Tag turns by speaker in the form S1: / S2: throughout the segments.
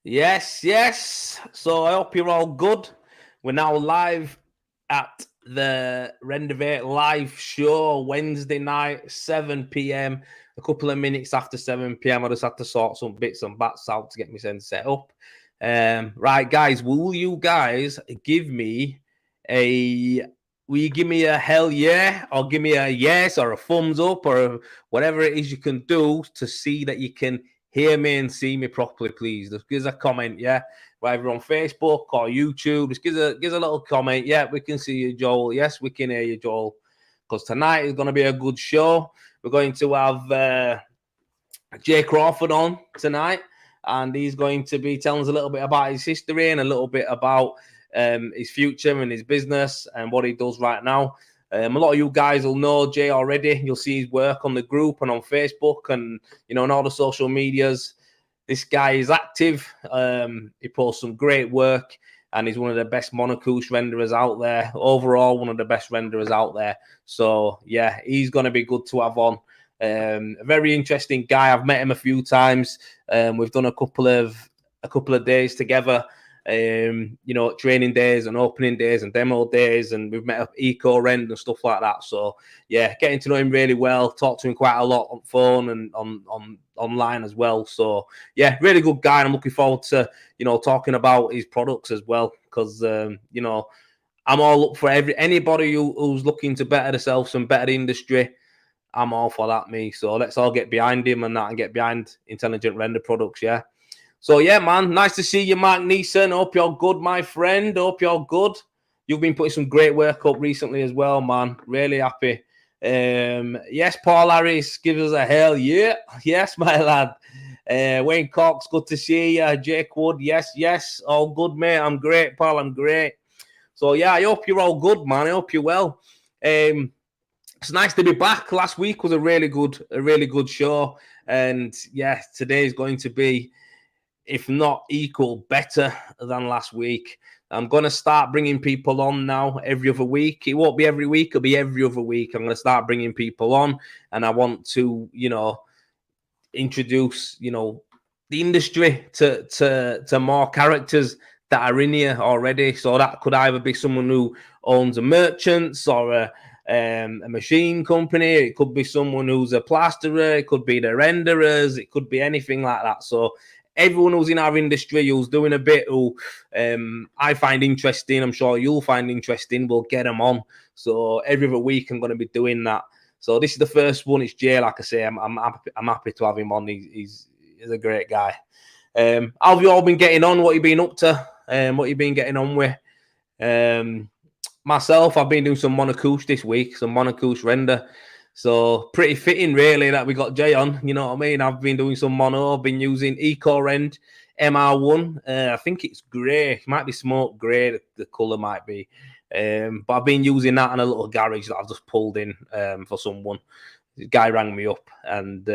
S1: Yes, yes. So I hope you're all good. We're now live at the Rendervate live show Wednesday night, 7 p.m. A couple of minutes after 7 p.m. I just had to sort some bits and bats out to get my sense set up. Right, guys, will you guys give me a will you give me a hell yeah or give me a yes or a thumbs up or whatever it is you can do to see that you can hear me and see me properly, please. Just give us a comment, yeah. Whether on Facebook or YouTube, just give us a little comment. Yeah, we can see you, Joel. Yes, we can hear you, Joel. Because tonight is going to be a good show. We're going to have Jay Crawford on tonight, and he's going to be telling us a little bit about his history and a little bit about his future and his business and what he does right now. A lot of you guys will know Jay already. You'll see his work on the group and on Facebook and, on all the social medias. This guy is active. He posts some great work and he's one of the best monocouche renderers out there. Overall, one of the best renderers out there. So, yeah, he's going to be good to have on. A very interesting guy. I've met him a few times. We've done a couple of days together. Training days and opening days and demo days, and we've met up eco rend and stuff like that. So yeah, getting to know him really well, talk to him quite a lot on phone and on online as well. So yeah, really good guy, and I'm looking forward to talking about his products as well, because I'm all up for anybody who's looking to better themselves and better the industry. I'm all for that, me. So let's all get behind him and get behind Intelligent Render Products, yeah. So, yeah, man, nice to see you, Mark Neeson. Hope you're good, my friend. Hope you're good. You've been putting some great work up recently as well, man. Really happy. Yes, Paul Harris, give us a hell yeah. Yes, my lad. Wayne Cox, good to see you. Jake Wood, yes. All good, mate. I'm great, Paul. I'm great. So, yeah, I hope you're all good, man. I hope you're well. It's nice to be back. Last week was a really good show. And, yeah, today is going to be, if not equal, better than last week. I'm going to start bringing people on now every other week. It won't be every week. It'll be every other week. I'm going to start bringing people on, and I want to, introduce, the industry to more characters that are in here already. So that could either be someone who owns a merchants or a machine company. It could be someone who's a plasterer. It could be the renderers. It could be anything like that. So everyone who's in our industry, who's doing a bit, who I find interesting, I'm sure you'll find interesting, we'll get them on. So every other week I'm going to be doing that. So this is the first one. It's Jay, like I say. I'm happy to have him on. He's a great guy. How have you all been getting on? What you been up to? What you been getting on with? Myself, I've been doing some monocouche this week, some monocouche render. So pretty fitting, really, that we got Jay on. You know what I mean? I've been doing some mono. I've been using Eco Rend MR1. I think it's grey. It might be smoke grey. The colour might be. But I've been using that in a little garage that I've just pulled in for someone. The guy rang me up, and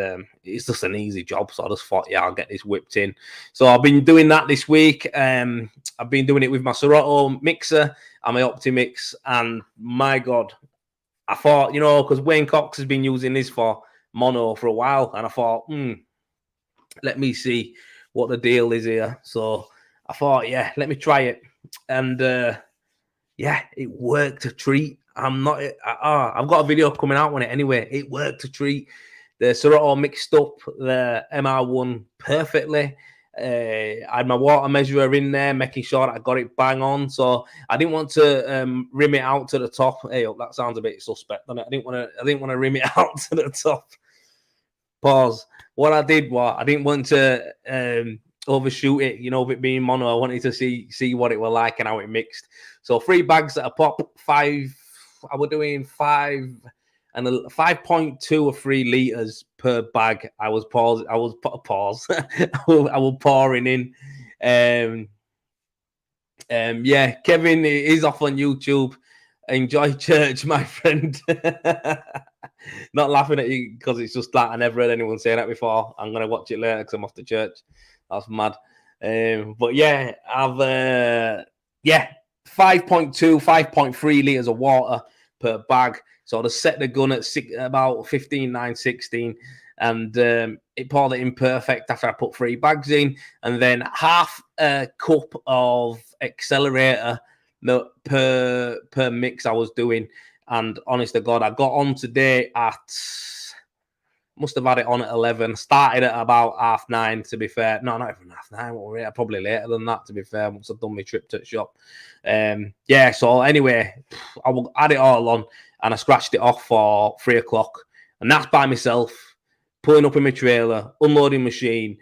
S1: it's just an easy job. So I just thought, yeah, I'll get this whipped in. So I've been doing that this week. I've been doing it with my Serato mixer and my Optimix, and my God, I thought, because Wayne Cox has been using this for mono for a while, and I thought, let me see what the deal is here. So I thought, yeah, let me try it. And yeah, it worked a treat. I've got a video coming out on it anyway. It worked a treat. The Serato mixed up the MR1 perfectly. I had my water measurer in there, making sure that I got it bang on. So I didn't want to rim it out to the top. Hey, that sounds a bit suspect, doesn't it? I didn't want to rim it out to the top. Pause. What I did was I didn't want to overshoot it, with it being mono. I wanted to see what it was like and how it mixed. So 3 bags at a pop, 5. I was doing 5 and 5.2 or 3 liters per bag. I was pouring in. Yeah, Kevin is off on YouTube. Enjoy church, my friend. Not laughing at you because it's just that I never heard anyone say that before. I'm gonna watch it later because I'm off to church. That's mad. But yeah, I've 5.2, 5.3 liters of water per bag. So to set the gun at about 15, 9, 16, and it poured it in perfect after I put 3 bags in, and then half a cup of accelerator per mix I was doing. And honest to God, I got on today at, must have had it on at 11. Started at about 9:30, to be fair. No, not even 9:30. Probably later than that, to be fair, once I've done my trip to the shop. Yeah, so anyway, I had it all on, and I scratched it off for 3 o'clock. And that's by myself, pulling up in my trailer, unloading machine.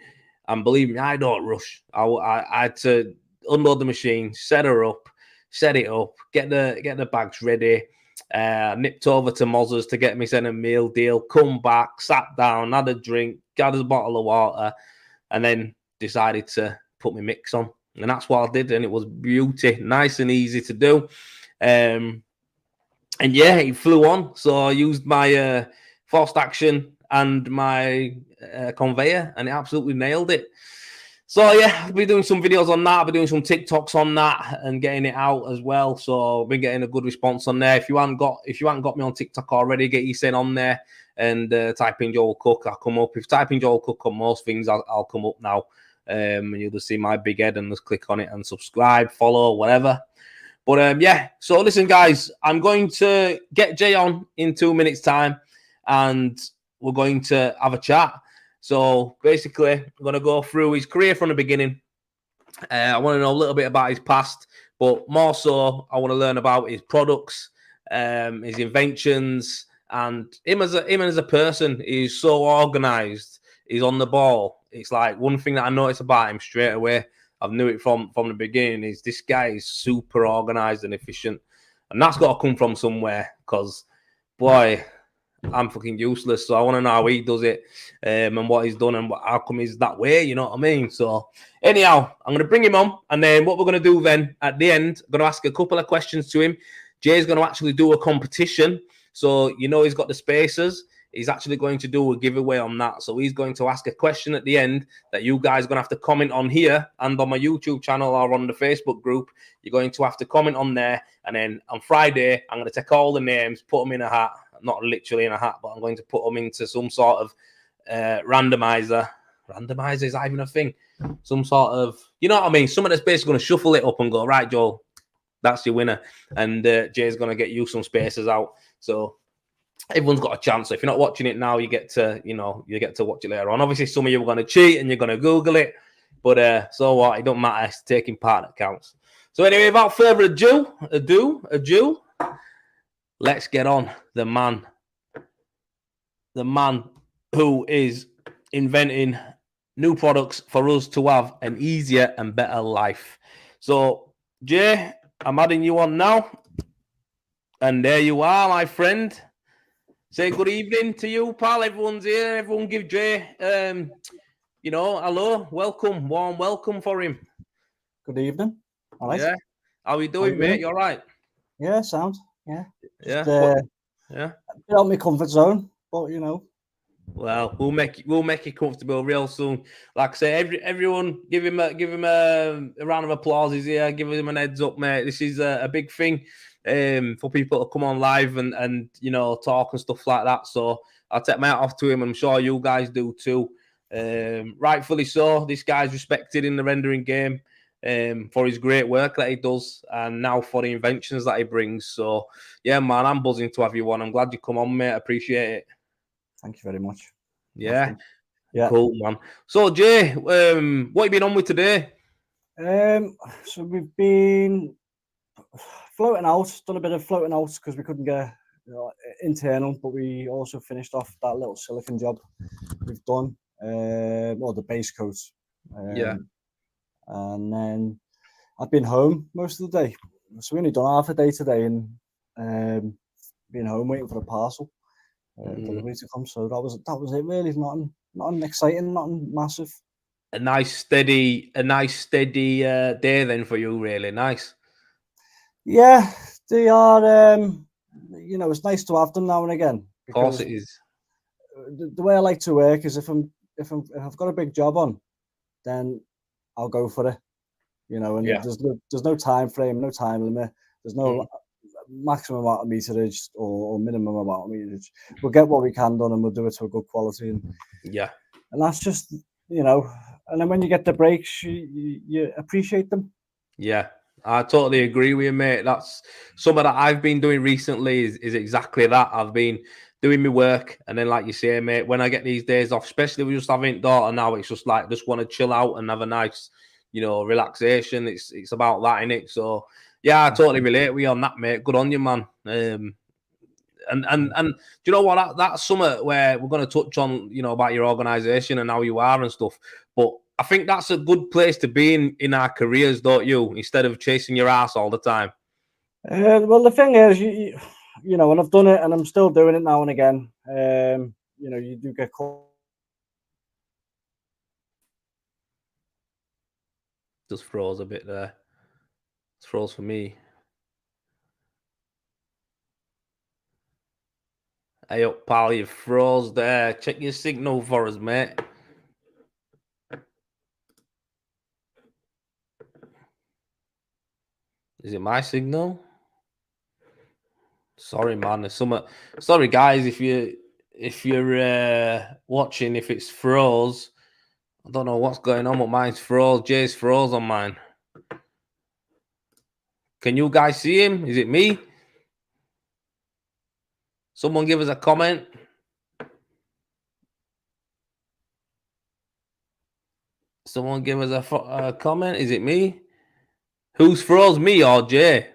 S1: And believe me, I don't rush. I had to unload the machine, set it up, get the bags ready. Nipped over to Moz's to get me sent a meal deal, come back, sat down, had a drink, got a bottle of water, and then decided to put my mix on. And that's what I did, and it was beauty, nice and easy to do. And yeah, it flew on. So I used my forced action and my conveyor, and it absolutely nailed it. So yeah, I'll be doing some videos on that. I'll be doing some TikToks on that and getting it out as well. So I've been getting a good response on there. If you haven't got me on TikTok already, get yourself on there and type in Joel Cook. I'll come up. If you type in Joel Cook on most things, I'll come up now. And you'll just see my big head and just click on it and subscribe, follow, whatever. But yeah, so listen, guys, I'm going to get Jay on in 2 minutes' time, and we're going to have a chat. So basically, I'm going to go through his career from the beginning. I want to know a little bit about his past, but more so, I want to learn about his products, his inventions, and him as a person. He's so organized. He's on the ball. It's like one thing that I noticed about him straight away. I've knew it from the beginning. Is this guy is super organized and efficient, and that's got to come from somewhere. Because, boy, I'm fucking useless. So I want to know how he does it, and what he's done, and how come he's that way. You know what I mean? So anyhow, I'm going to bring him on, and then what we're going to do then at the end, I'm going to ask a couple of questions to him. Jay's going to actually do a competition. So he's got the spacers. He's actually going to do a giveaway on that. So he's going to ask a question at the end that you guys are going to have to comment on here and on my YouTube channel or on the Facebook group. You're going to have to comment on there. And then on Friday, I'm going to take all the names, put them in a hat. Not literally in a hat, but I'm going to put them into some sort of randomizer. Randomizer, is that even a thing? Some sort of, you know what I mean? Someone that's basically going to shuffle it up and go, right, Joel, that's your winner. And Jay's going to get you some spacers out. So everyone's got a chance. So if you're not watching it now, you get to watch it later on. Obviously, some of you are going to cheat and you're going to Google it. But so what? It don't matter. It's taking part that counts. So anyway, without further ado, let's get on the man who is inventing new products for us to have an easier and better life. So, Jay, I'm adding you on now. And there you are, my friend. Say good evening to you, pal. Everyone's here. Everyone give Jay, hello, welcome, warm welcome for him.
S2: Good evening.
S1: All right. Yeah. How are you doing, mate? You all right?
S2: Yeah, sound. Yeah.
S1: Just,
S2: yeah. Bit out my comfort zone, but
S1: Well, we'll make you comfortable real soon. Like I say, everyone give him a round of applause. He's here. Give him an heads up, mate. This is a big thing for people to come on live and talk and stuff like that. So I'll take my hat off to him. I'm sure you guys do too. Rightfully so. This guy's respected in the rendering game for his great work that he does, and now for the inventions that he brings. So yeah, man, I'm buzzing to have you on. I'm glad you come on, mate. I appreciate it.
S2: Thank you very much.
S1: Yeah. Cool, man. So, Jay, what have you been on with today?
S2: So we've been floating out, done a bit of floating out because we couldn't get internal, but we also finished off that little silicon job we've done, the base coat. And then I've been home most of the day. So we only done half a day today and been home waiting for a parcel. Delivery to come, so that was it really. Nothing exciting, nothing massive.
S1: A nice steady day then for you, really nice.
S2: Yeah, they are. It's nice to have them now and again.
S1: Of course, it is.
S2: The way I like to work is if I've got a big job on, then I'll go for it. And there's no time frame, no time limit. There's no maximum amount of meterage or minimum amount of meterage. We'll get what we can done and we'll do it to a good quality. And that's just, you know, and then when you get the breaks, you appreciate them.
S1: Yeah, I totally agree with you, mate. That's something that I've been doing recently is exactly that. I've been doing my work, and then, like you say, mate, when I get these days off, especially with just having daughter now, it's just like just want to chill out and have a nice, you know, relaxation. It's about that, innit? So yeah, I totally relate with you on that, mate. Good on you, man. And do you know what? That's something where we're going to touch on, you know, about your organisation and how you are and stuff. But I think that's a good place to be in our careers, don't you? Instead of chasing your ass all the time.
S2: Well, the thing is, you know, and I've done it, and I'm still doing it now and again. You know, you do get caught.
S1: Just froze a bit there. It's froze for me. Hey up, pal, you froze there. Check your signal for us, mate. Is it my signal? Sorry, man. There's some. Sorry, guys. If you're watching, if it's froze, I don't know what's going on, but mine's froze. Jay's froze on mine. Can you guys see him? Is it me? Someone give us a comment. Someone give us a comment. Is it me? Who's froze, me or Jay?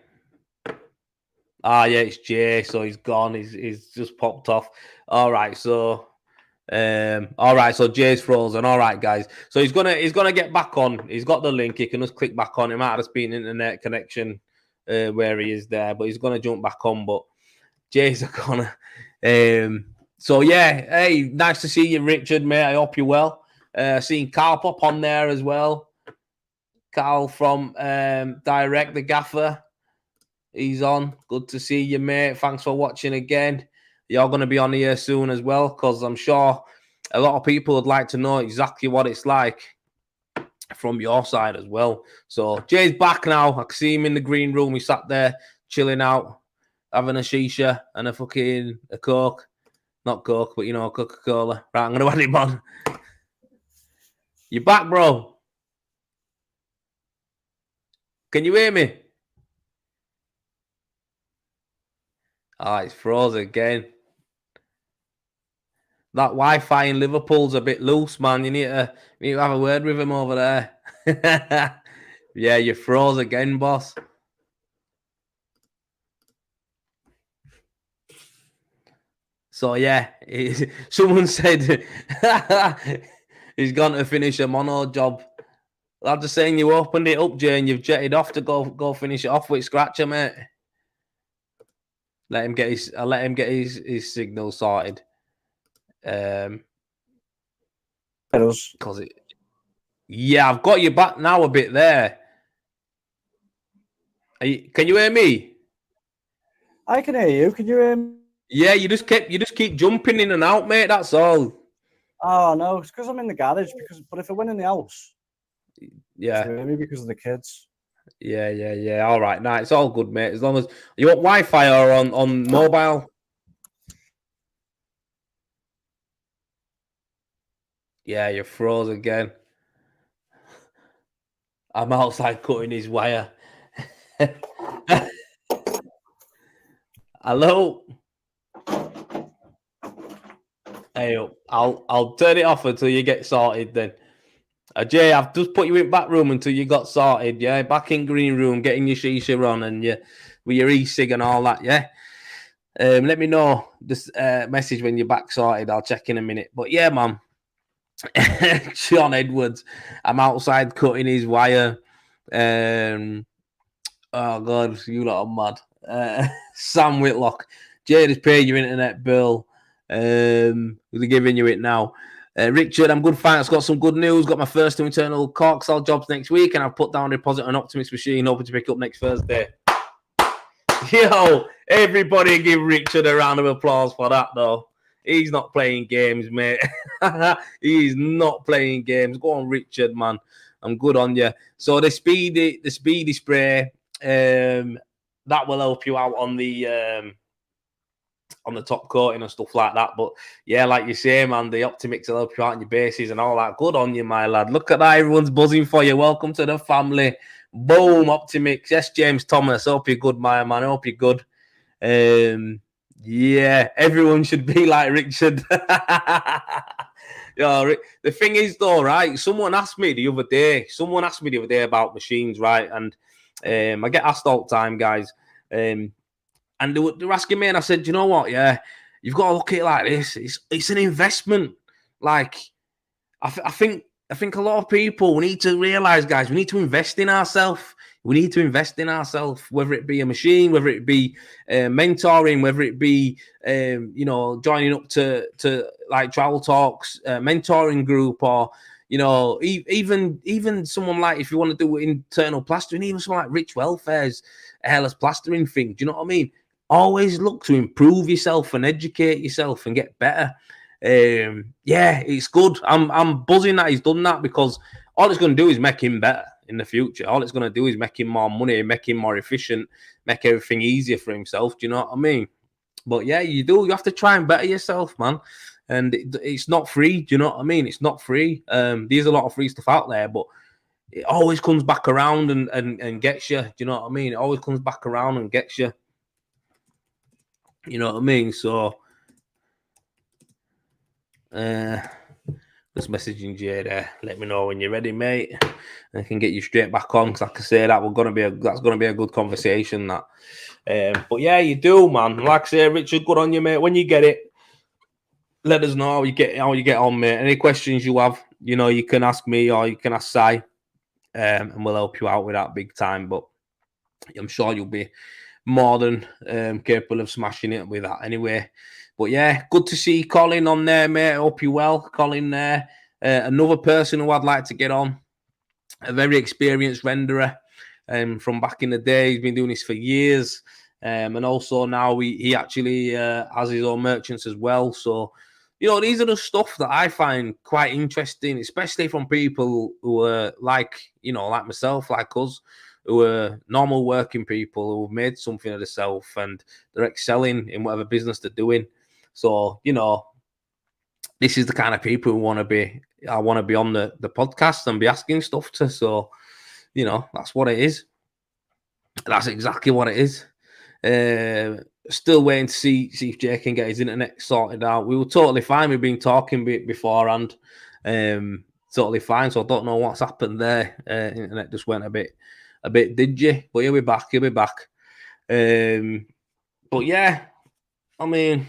S1: Ah, yeah, it's Jay. So he's gone. He's just popped off. All right, so so Jay's frozen. All right, guys. So he's gonna get back on. He's got the link. He can just click back on. It might have just been internet connection where he is there, but he's gonna jump back on. But Jay's gonna. So yeah, hey, nice to see you, Richard, mate. I hope you're well. Seeing Carl pop on there as well. Carl from Direct the Gaffer. He's on. Good to see you, mate. Thanks for watching again. You're going to be on here soon as well, because I'm sure a lot of people would like to know exactly what it's like from your side as well. So Jay's back now. I can see him in the green room. He sat there chilling out, having a shisha and a Coke. Not Coke, but, you know, Coca-Cola. Right, I'm going to add him on. You back, bro? Can you hear me? Oh, it's froze again. That Wi-Fi in Liverpool's a bit loose, man. You need to have a word with him over there. Yeah, you froze again, boss. So, yeah, someone said he's gone to finish a mono job. I'm just saying you opened it up, Jay, and you've jetted off to go finish it off with Scratcher, mate. I'll let him get his signal sorted. Because yeah, I've got you back now a bit there. Can you hear me?
S2: I can hear you. Can you hear me?
S1: Yeah, you just keep jumping in and out, mate. That's all.
S2: Oh no, it's because I'm in the garage. But if I went in the house,
S1: yeah,
S2: maybe because of the kids.
S1: Yeah. All right, nah, it's all good, mate. As long as you want Wi-Fi or on mobile. Yeah, you're froze again. I'm outside cutting his wire. Hello. Hey, I'll turn it off until you get sorted then. Jay, I've just put you in back room until you got sorted, yeah? Back in green room, getting your shisha on and with your e-cig and all that, yeah? Let me know this message when you're back sorted. I'll check in a minute. But yeah, man. John Edwards. I'm outside cutting his wire. Oh, God, you lot are mad. Sam Whitlock. Jay, just pay your internet bill. They're giving you it now. Richard, I'm good, thanks. Got some good news. Got my first two internal Corksal jobs next week, and I've put down a deposit on Optimus machine, hoping to pick up next Thursday. Yo, everybody give Richard a round of applause for that, though. He's not playing games, mate. He's not playing games. Go on, Richard, man. I'm good on you. So the speedy spray, that will help you out on the top coating and stuff like that. But yeah, like you say, man, the Optimix will help you out on your bases and all that. Good on you, my lad. Look at that. Everyone's buzzing for you. Welcome to the family. Boom, Optimix. Yes, James Thomas. Hope you're good, my man. Hope you're good. Yeah, everyone should be like Richard. Yeah, the thing is, though, right? Someone asked me the other day about machines, right? And I get asked all the time, guys. And they were asking me, and I said, you know what? Yeah, you've got to look at it like this. It's an investment. Like, I think a lot of people, we need to realize, guys, we need to invest in ourselves. We need to invest in ourselves, whether it be a machine, whether it be mentoring, whether it be joining up to like travel talks, mentoring group, or even someone like, if you want to do internal plastering, even someone like Rich Welfare's hairless plastering thing. Do you know what I mean? Always look to improve yourself and educate yourself and get better. Yeah, it's good. I'm buzzing that he's done that, because all it's going to do is make him better in the future. All it's going to do is make him more money, make him more efficient, make everything easier for himself. Do you know what I mean? But yeah, you have to try and better yourself, man. And it's not free. Do you know what I mean? It's not free. There's a lot of free stuff out there, but it always comes back around and gets you. Do you know what I mean? It always comes back around and gets you. You know what I mean? So just messaging Jay there. Let me know when you're ready, mate. I can get you straight back on, because like I say, that's gonna be a good conversation. That, but yeah, you do, man. Like I say, Richard, good on you, mate. When you get it, let us know how you get on, mate. Any questions you have, you can ask me or you can ask Si, and we'll help you out with that big time. But I'm sure you'll be more than capable of smashing it with that anyway. But yeah, good to see Colin on there, mate. I hope you're well. Colin there. Another person who I'd like to get on, a very experienced renderer from back in the day. He's been doing this for years. And also now he actually has his own merchants as well. So, these are the stuff that I find quite interesting, especially from people who are like myself, like us, who are normal working people who've made something of themselves and they're excelling in whatever business they're doing. So, this is the kind of people who I want to be on the podcast and be asking stuff to. So, that's what it is. That's exactly what it is. Still waiting to see if Jay can get his internet sorted out. We were totally fine. We've been talking beforehand. Totally fine. So I don't know what's happened there. Internet just went a bit dodgy. But he'll be back. But yeah, I mean,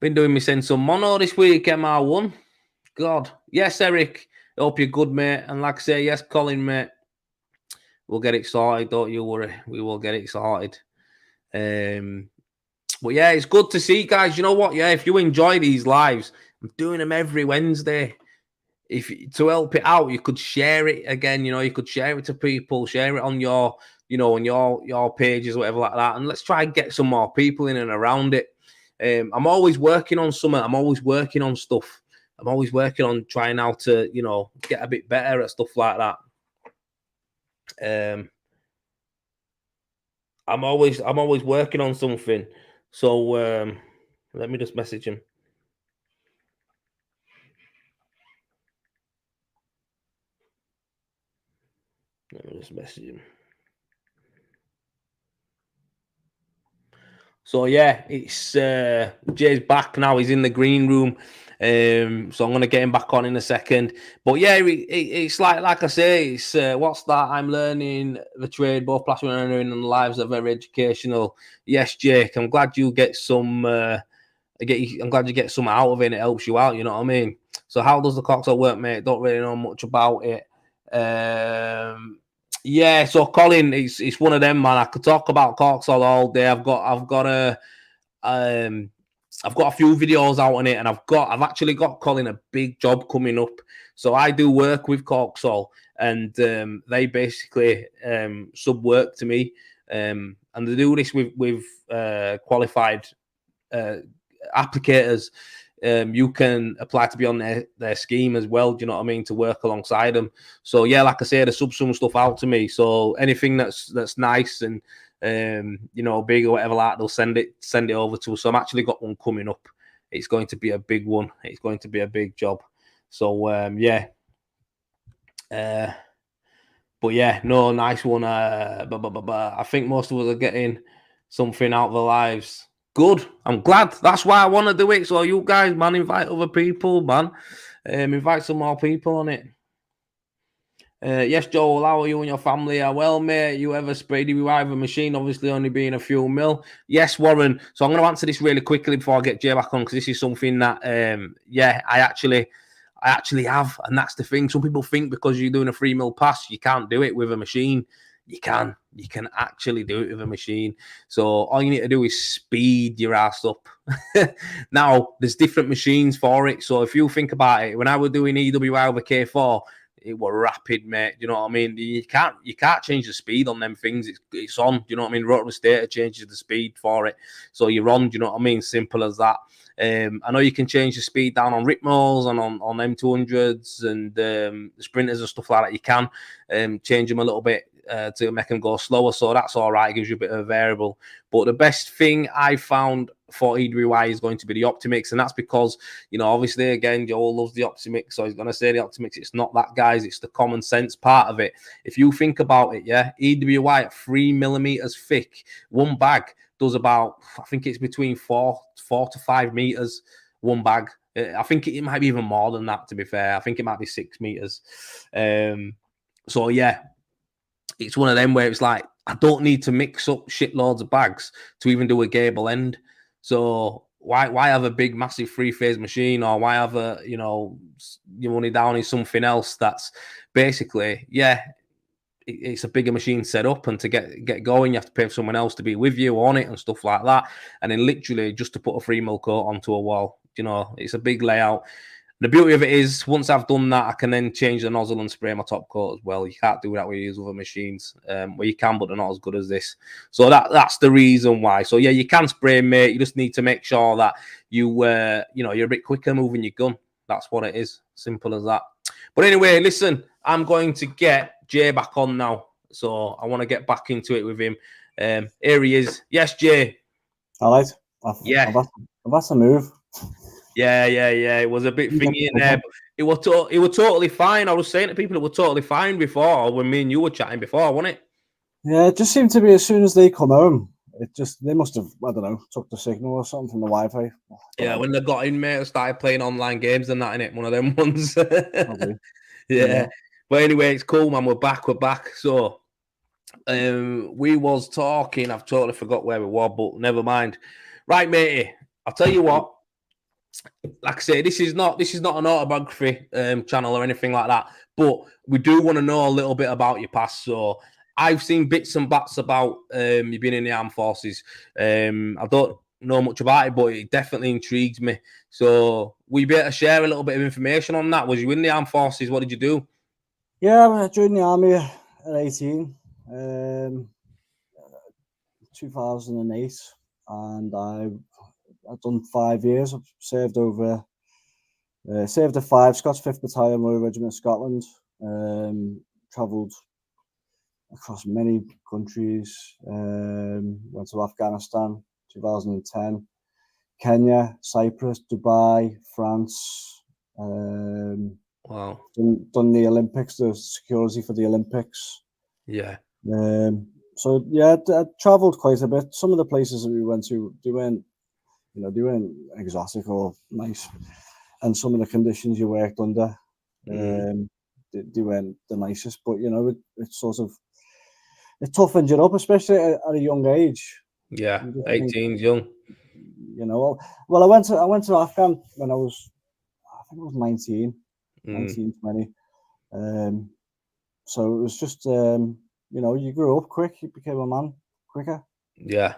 S1: been doing me send some mono this week, MR1. God. Yes, Eric. Hope you're good, mate. And like I say, yes, Colin, mate. We'll get it sorted. Don't you worry. We will get it sorted. But yeah, it's good to see, guys. You know what? Yeah, if you enjoy these lives, I'm doing them every Wednesday. If to help it out, you could share it again. You could share it to people, share it on your, on your pages, whatever like that. And let's try and get some more people in and around it. I'm always working on something. I'm always working on stuff. I'm always working on trying how to, get a bit better at stuff like that. I'm always working on something. So let me just message him. So yeah, it's Jay's back now. He's in the green room. So I'm going to get him back on in a second. But yeah, it's like I say, it's what's that? I'm learning the trade, both plastering and rendering, and the lives are very educational. Yes, Jake, I'm glad you get some. I'm glad you get some out of it, and it helps you out. You know what I mean? So how does the coxswain work, mate? Don't really know much about it. Yeah, so Colin, it's one of them, man. I could talk about coxswain all day. I've got a few videos out on it, and I've actually got Colin a big job coming up. So I do work with Coxall, and they basically sub work to me, and they do this with qualified applicators. You can apply to be on their scheme as well. Do you know what I mean? To work alongside them. So yeah, like I say, they sub some stuff out to me. So anything that's nice and big or whatever like they'll send it over to us. So I'm actually got one coming up. It's going to be a big one. It's going to be a big job. So yeah. But yeah, no, nice one. But I think most of us are getting something out of their lives. Good. I'm glad. That's why I want to do it. So you guys, man, invite other people, man. Invite some more people on it. Yes, Joel, how are you and your family? Are well, mate? You ever sprayed your rival machine? Obviously, only being a few mil. Yes, Warren. So I'm going to answer this really quickly before I get Jay back on, because this is something that, I actually have, and that's the thing. Some people think because you're doing a 3 mil pass, you can't do it with a machine. You can actually do it with a machine. So all you need to do is speed your ass up. Now, there's different machines for it. So if you think about it, when I was doing EWI over K4, it was rapid, mate. You know what I mean? You can't change the speed on them things. It's on. Do you know what I mean? Rotary stator changes the speed for it, so you're on. Do you know what I mean? Simple as that. I know you can change the speed down on Ripmos and on M200s and the sprinters and stuff like that. You can change them a little bit to make them go slower, so that's all right. It gives you a bit of a variable. But the best thing I found for EWI is going to be the Optimix, and that's because, obviously, again, Joel loves the Optimix, so he's going to say the Optimix. It's not that, guys. It's the common sense part of it. If you think about it, yeah, EWI at 3 millimeters thick, one bag does about, I think it's between 4 to 5 meters, one bag. I think it might be even more than that, to be fair. I think it might be 6 meters. So, yeah, it's one of them where it's like, I don't need to mix up shitloads of bags to even do a gable end. So why have a big, massive 3-phase machine, or why have your money down in something else that's basically, it's a bigger machine set up, and to get going, you have to pay for someone else to be with you on it and stuff like that. And then literally just to put a 3 mil coat onto a wall, it's a big layout. The beauty of it is, once I've done that, I can then change the nozzle and spray my top coat as well. You can't do that with use other machines. Well, you can, but they're not as good as this. So that's the reason why. So yeah, you can spray, mate. You just need to make sure that you're a bit quicker moving your gun. That's what it is. Simple as that. But anyway, listen, I'm going to get Jay back on now. So I want to get back into it with him. Here he is. Yes, Jay.
S2: All right. I've had to move.
S1: Yeah. It was a bit thingy in there. But it was totally fine. I was saying to people it was totally fine before, when me and you were chatting before, wasn't it?
S2: Yeah, it just seemed to be as soon as they come home, they must have, I don't know, took the signal or something from the Wi-Fi.
S1: Yeah, when they got in, mate, started playing online games and that, innit? One of them ones. Yeah. But anyway, it's cool, man. We're back. So we was talking, I've totally forgot where we were, but never mind. Right, matey. I'll tell you what. Like I say, this is not an autobiography channel or anything like that, but we do want to know a little bit about your past. So I've seen bits and bats about you being in the armed forces. I don't know much about it, but it definitely intrigues me. So will you be able to share a little bit of information on that? Was you in the armed forces? What did you do?
S2: Yeah, I joined the army at 18, 2008, and I've done 5 years. I've served the 5 Scots 5th Battalion Royal Regiment of Scotland. Travelled across many countries. Went to Afghanistan 2010, Kenya, Cyprus, Dubai, France.
S1: Wow.
S2: Done the Olympics, the security for the Olympics.
S1: Yeah.
S2: So yeah, I travelled quite a bit. Some of the places that we went to, they weren't exotic or nice, and some of the conditions you worked under, they weren't the nicest. But it sort of, it toughens you up, especially at a young age.
S1: Yeah, 18's young.
S2: Well, I went to Afghan when I think I was 19, 20. So it was just, you grew up quick, you became a man quicker.
S1: Yeah.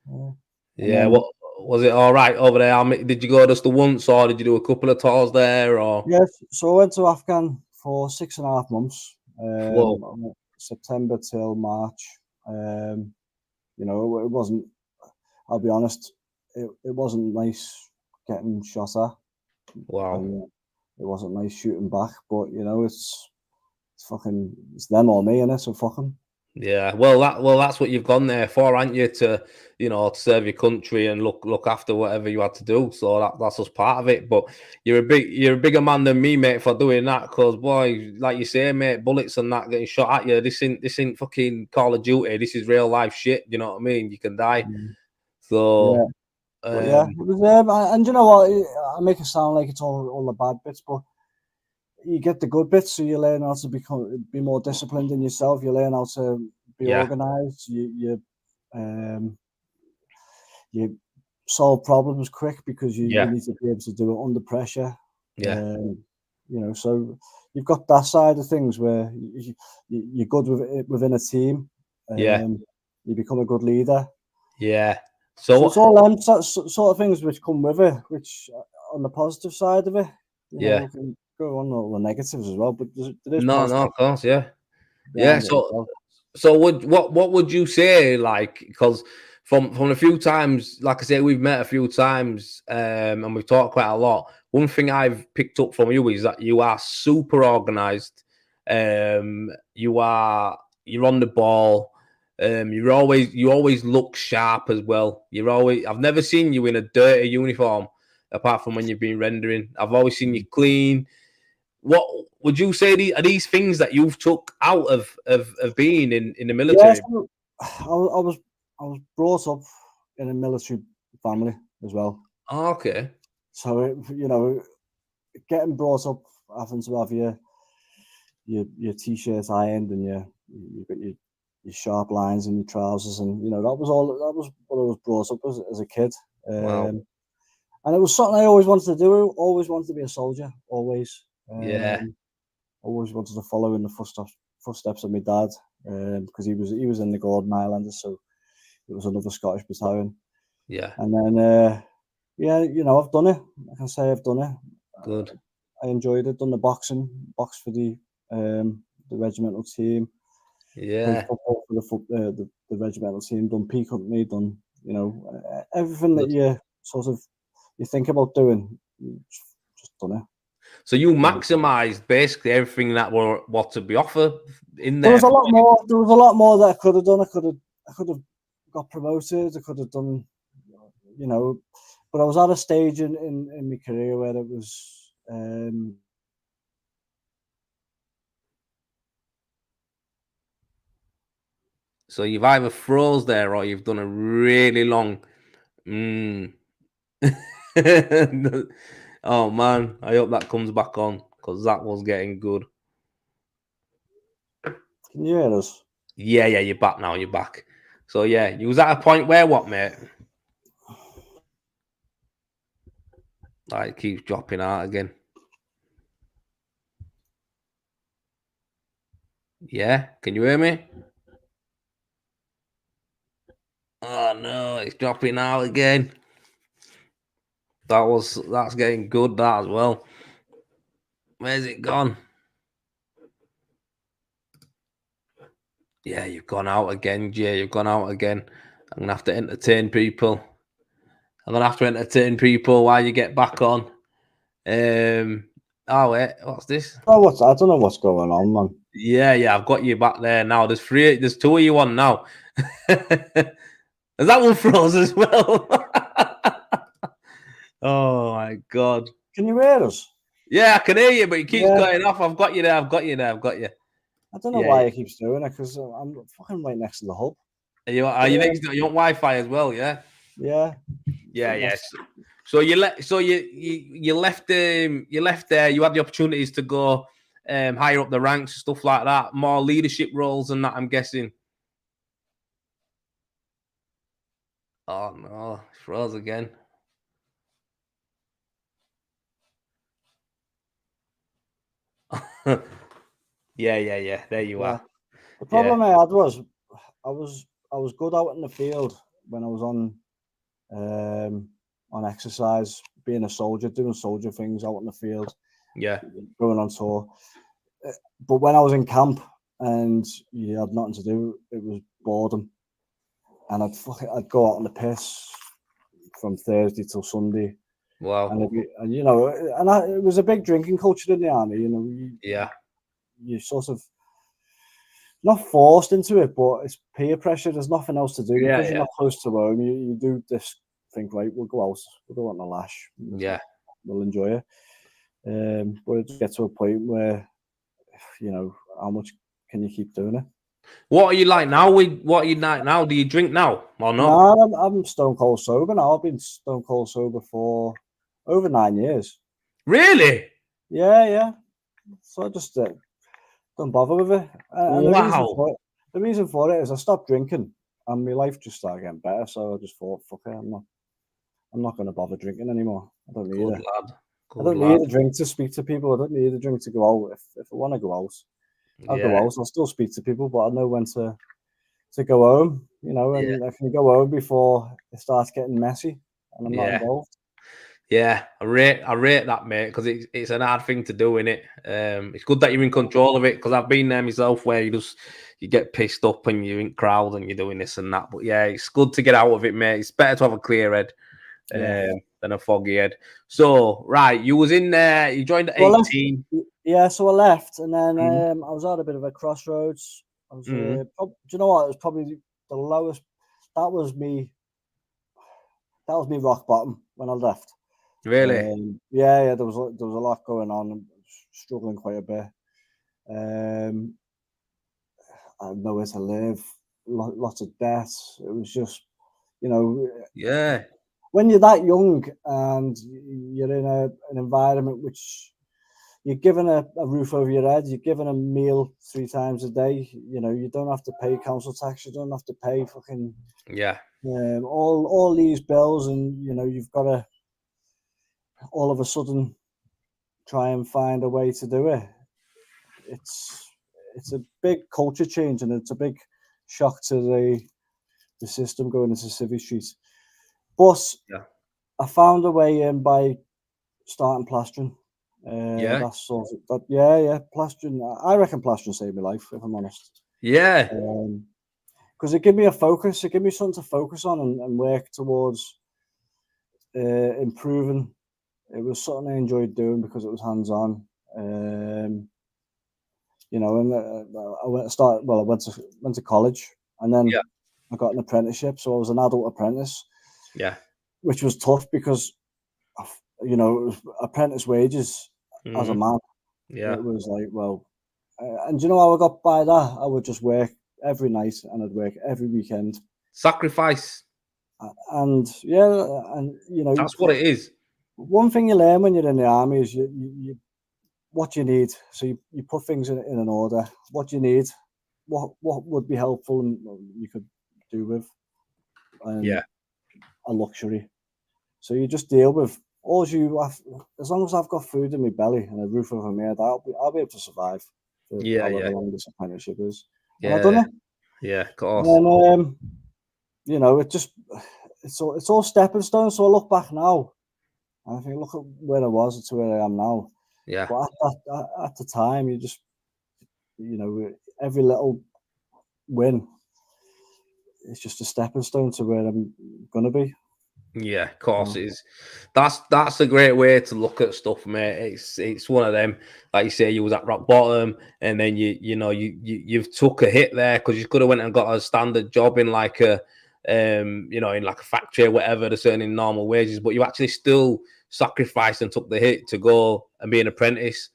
S1: What was it all right over there? Did you go just the once, or did you do a couple of tours there? Or
S2: yes, so I went to Afghan for 6.5 months. September till March. It wasn't. I'll be honest. It wasn't nice getting shot at.
S1: Wow.
S2: It wasn't nice shooting back, but it's them or me, innit? So fuck 'em.
S1: Yeah, that's what you've gone there for, aren't you? To to serve your country and look after whatever you had to do. So that's just part of it. But you're a bigger man than me, mate, for doing that. Because boy, like you say, mate, bullets and that getting shot at you. This ain't fucking Call of Duty. This is real life shit. You know what I mean? You can die.
S2: Mm. Yeah,
S1: So
S2: but yeah, it was, and you know what? I make it sound like it's all the bad bits, but you get the good bits, so you learn how to be more disciplined in yourself. You learn how to be
S1: yeah,
S2: organized. Um, you solve problems quick because you
S1: yeah,
S2: need to be able to do it under pressure.
S1: yeah,
S2: Um, so you've got that side of things where you're good within a team.
S1: yeah,
S2: You become a good leader.
S1: yeah.
S2: So
S1: So
S2: it's all them sort of things which come with it, which on the positive side of it,
S1: yeah,
S2: we can go on all the negatives as well, but there is
S1: no,
S2: positive
S1: of course, yeah. Yeah,
S2: behind it as
S1: so
S2: well.
S1: what would you say, like, because from a few times, like I say, we've met a few times, and we've talked quite a lot. One thing I've picked up from you is that you are super organized. You're on the ball. You always look sharp as well. I've never seen you in a dirty uniform apart from when you've been rendering. I've always seen you clean. What would you say are these things that you've took out of being in the
S2: Yeah,
S1: military?
S2: so I was brought up in a military family as well.
S1: Oh, okay.
S2: So getting brought up having to have your t-shirt ironed and you got your sharp lines in your trousers, and that was what I was brought up as a kid.
S1: Wow.
S2: And it was something I always wanted to do. Always wanted to be a soldier. Always.
S1: Yeah.
S2: Always wanted to follow in the footsteps of my dad, because he was in the Gordon Highlanders, so it was another Scottish battalion.
S1: Yeah.
S2: And then yeah, I've done it. I can say I've done it.
S1: Good.
S2: I enjoyed it. Done the box for the regimental team. Played
S1: Yeah.
S2: football for the regimental team. Done P company. Done everything that
S1: Good.
S2: you think about doing. Just done it.
S1: So you
S2: Yeah.
S1: maximized basically everything that were to be offered in
S2: There
S1: there
S2: was a
S1: for
S2: lot
S1: you.
S2: more. There was a lot more that I could have done. I could have got promoted. I could have done, you know, but I was at a stage in my career where it was.
S1: So you've either froze there or you've done a really long. Mm. Oh man, I hope that comes back on because that was getting good.
S2: Can you hear us?
S1: Yeah, yeah, you're back now. You're back. So yeah, you was at a point where what, mate? Like it keeps dropping out again. Yeah, can you hear me? Oh no, it's dropping out again. That's getting good that as well. Where's it gone? Yeah, you've gone out again, Jay. You've gone out again. I'm gonna have to entertain people. While you get back on. Oh wait, what's this?
S2: Oh, I don't know what's going on, man.
S1: Yeah, yeah, I've got you back there now. There's two of you on now. Is that one froze as well? Oh my god.
S2: Can you hear us?
S1: Yeah, I can hear you, but it keeps
S2: Yeah.
S1: going off. I've got you there. I've got you there. I've got you.
S2: I don't know
S1: Yeah,
S2: why
S1: yeah.
S2: it keeps doing it because I'm fucking right next to the hub.
S1: Are
S2: But
S1: you next? You want Wi-Fi as well? Yeah.
S2: yeah,
S1: Yeah,
S2: right
S1: yes.
S2: next.
S1: So you left you left there. You had the opportunities to go higher up the ranks, stuff like that, more leadership roles and that. I'm guessing. Oh no, it froze again. Yeah, yeah, yeah. There you
S2: Yeah.
S1: are.
S2: The
S1: Yeah,
S2: problem I had was I was good out in the field when I was on exercise, being a soldier, doing soldier things out in the field,
S1: yeah,
S2: going on tour. But when I was in camp and you had nothing to do, it was boredom, and I'd go out on the piss from Thursday till Sunday,
S1: wow,
S2: and it was a big drinking culture in the army. You
S1: yeah,
S2: you sort of not forced into it, but it's peer pressure. There's nothing else to do
S1: Yeah,
S2: because you're
S1: yeah.
S2: not close to home. You do this, think, right, we'll go out, we'll go on the lash.
S1: Yeah.
S2: We'll enjoy it. But it gets to a point where, how much can you keep doing it?
S1: What are you like now? What are you like now? Do you drink now or not?
S2: No, I'm stone cold sober now. I've been stone cold sober for over 9 years.
S1: Really?
S2: Yeah. So I just don't bother with it. And
S1: Wow.
S2: the reason for it is I stopped drinking and my life just started getting better. So I just thought, fuck it, I'm not going to bother drinking anymore. I don't need
S1: Good
S2: it.
S1: lad.
S2: I
S1: Good
S2: don't
S1: lad.
S2: need a drink to speak to people. I don't need a drink to go out. If I want to go out, I'll go
S1: Yeah.
S2: out. I'll still speak to people, but I know when to go home,
S1: Yeah.
S2: and I can go home before it starts getting messy and I'm not
S1: Yeah.
S2: involved.
S1: Yeah, I rate that, mate, because it's an hard thing to do, innit? It's good that you're in control of it, because I've been there myself where you get pissed up and you're in crowd and you're doing this and that. But yeah, it's good to get out of it, mate. It's better to have a clear head
S2: Yeah.
S1: than a foggy head. So, right, you was in there, you joined at
S2: So
S1: 18.
S2: so I left, and then
S1: Mm,
S2: I was at a bit of a do
S1: mm,
S2: you know what? It was probably the lowest. That was me. That was me rock bottom when I left.
S1: really?
S2: Yeah. There was a lot going on. And struggling quite a bit. I had nowhere to live. Lots of debts. It was just, you know,
S1: Yeah,
S2: when you're that young and you're in an environment which you're given a roof over your head, you're given a meal 3 times a day. You don't have to pay council tax. You don't have to pay fucking
S1: yeah,
S2: all these bills, and you've got to all of a sudden try and find a way to do it. It's a big culture change, and it's a big shock to the system going into Civvy Street. But
S1: yeah,
S2: I found a way in by starting plastering.
S1: yeah,
S2: That's sort of that. Yeah, plastering. I reckon plastering saved my life, if I'm honest.
S1: yeah,
S2: Because it gave me a focus. It gave me something to focus on and work towards improving. It was something I enjoyed doing because it was hands on. And I went to college, and then
S1: yeah,
S2: I got an apprenticeship. So I was an adult apprentice,
S1: yeah,
S2: which was tough because it was apprentice wages as a
S1: mm,
S2: man.
S1: yeah.
S2: It was like, well, and do you know how I got by that? I would just work every night and I'd work every weekend.
S1: Sacrifice.
S2: And yeah, and
S1: That's what it is.
S2: one thing you learn when you're in the army is you what you need. So you put things in an order. What you need, what would be helpful and you could do with, and
S1: Yeah,
S2: a luxury. So you just deal with all you have. As long as I've got food in my belly and a roof over my head, I'll be able to survive for
S1: yeah,
S2: however
S1: yeah,
S2: long this apprenticeship is. And I've done
S1: yeah,
S2: it.
S1: yeah, of course.
S2: And it's all stepping stones. So I look back now, and I think, look at where I was to where I am now.
S1: Yeah.
S2: But at the time, you just, every little win is just a stepping stone to where I'm gonna be.
S1: Yeah, of course it is. That's a great way to look at stuff, mate. It's one of them, like you say, you was at rock bottom, and then you've took a hit there because you could have went and got a standard job in like a in like a factory or whatever, that's earning normal wages, but you actually still sacrificed and took the hit to go and be an apprentice.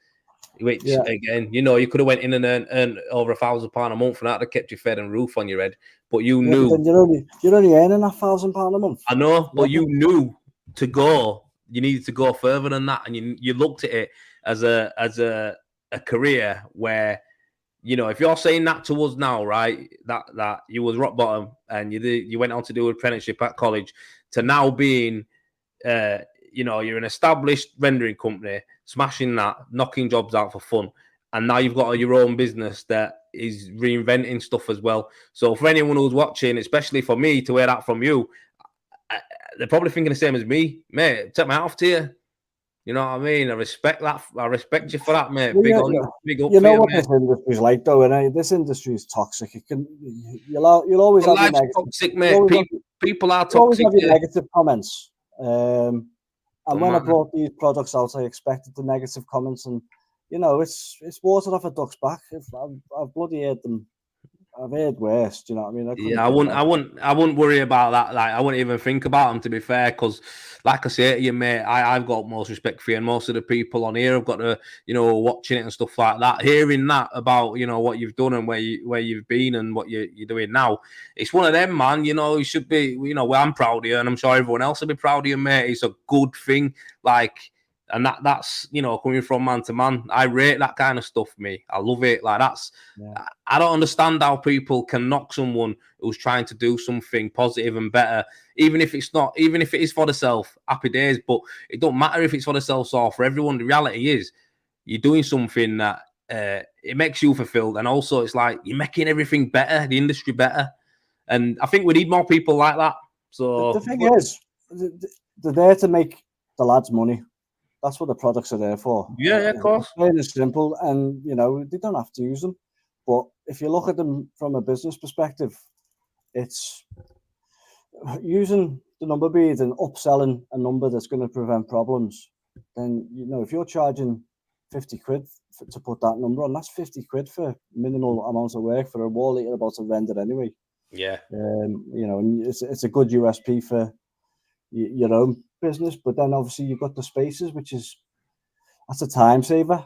S1: Which
S2: Yeah,
S1: again, you could have went in and earned over £1,000 a month, and that'd have kept you fed and roof on your head. But you
S2: yeah. But
S1: knew.
S2: then you're only earning £1,000 a month.
S1: I know,
S2: Yeah,
S1: but you knew to go. You needed to go further than that, and you looked at it as a career where, if you're saying that to us now, right, that you was rock bottom and you went on to do an apprenticeship at college, to now being, you're an established rendering company, smashing that, knocking jobs out for fun, and now you've got your own business that is reinventing stuff as well. So for anyone who's watching, especially for me to hear that from you, they're probably thinking the same as me, mate. Take my hat off to you. You know what I mean? I respect that. I respect you for that, mate.
S2: well,
S1: Big
S2: yeah,
S1: on,
S2: yeah.
S1: big up
S2: You
S1: for
S2: know
S1: you,
S2: what
S1: mate.
S2: this industry's like, though, and this industry is toxic. You'll always
S1: Well,
S2: have your
S1: life's
S2: negative.
S1: toxic,
S2: You'll
S1: mate.
S2: always have,
S1: People are
S2: you'll always
S1: toxic.
S2: have your
S1: Yeah.
S2: negative comments. And
S1: Don't
S2: when I
S1: matter.
S2: brought these products out, I expected the negative comments, and it's water off a duck's back. I've bloody heard them I've heard worse. Do you know what I mean?
S1: Yeah, I wouldn't worry about that. Like, I wouldn't even think about them, to be fair, because, like I say to you, mate, I've got most respect for you, and most of the people on here have got to, watching it and stuff like that, hearing that about, what you've done and where you've been and what you're doing now. It's one of them, man. You should be, well, I'm proud of you, and I'm sure everyone else will be proud of you, mate. It's a good thing, like. And that's coming from man to man. I rate that kind of stuff, me. I love it. Like, that's.
S2: Yeah.
S1: I don't understand how people can knock someone who's trying to do something positive and better, even if it is for the self. Happy days, but it don't matter if it's for the self or for everyone. The reality is, you're doing something that it makes you fulfilled, and also it's like you're making everything better, the industry better. And I think we need more people like that. So
S2: the thing is, they're there to make the lads money. That's what the products are there for.
S1: Yeah, of course.
S2: It's plain and simple, and they don't have to use them. But if you look at them from a business perspective, it's using the number bead and upselling a number that's going to prevent problems. Then if you're charging 50 quid to put that number on, that's 50 quid for minimal amounts of work for a wall that you're about to render anyway.
S1: Yeah.
S2: And it's a good USP for your own business, but then obviously you've got the spaces, that's a time saver.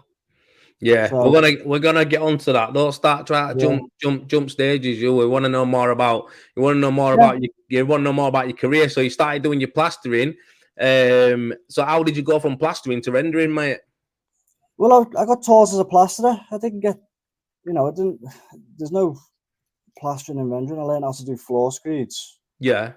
S1: Yeah,
S2: so,
S1: we're gonna get onto that. Don't start trying to jump stages. We want to know more about. You want to know more about you want to know more about your career. So you started doing your plastering. So how did you go from plastering to rendering, mate?
S2: Well, I got taught as a plasterer. I didn't get, there's no plastering and rendering. I learned how to do floor screeds.
S1: Yeah.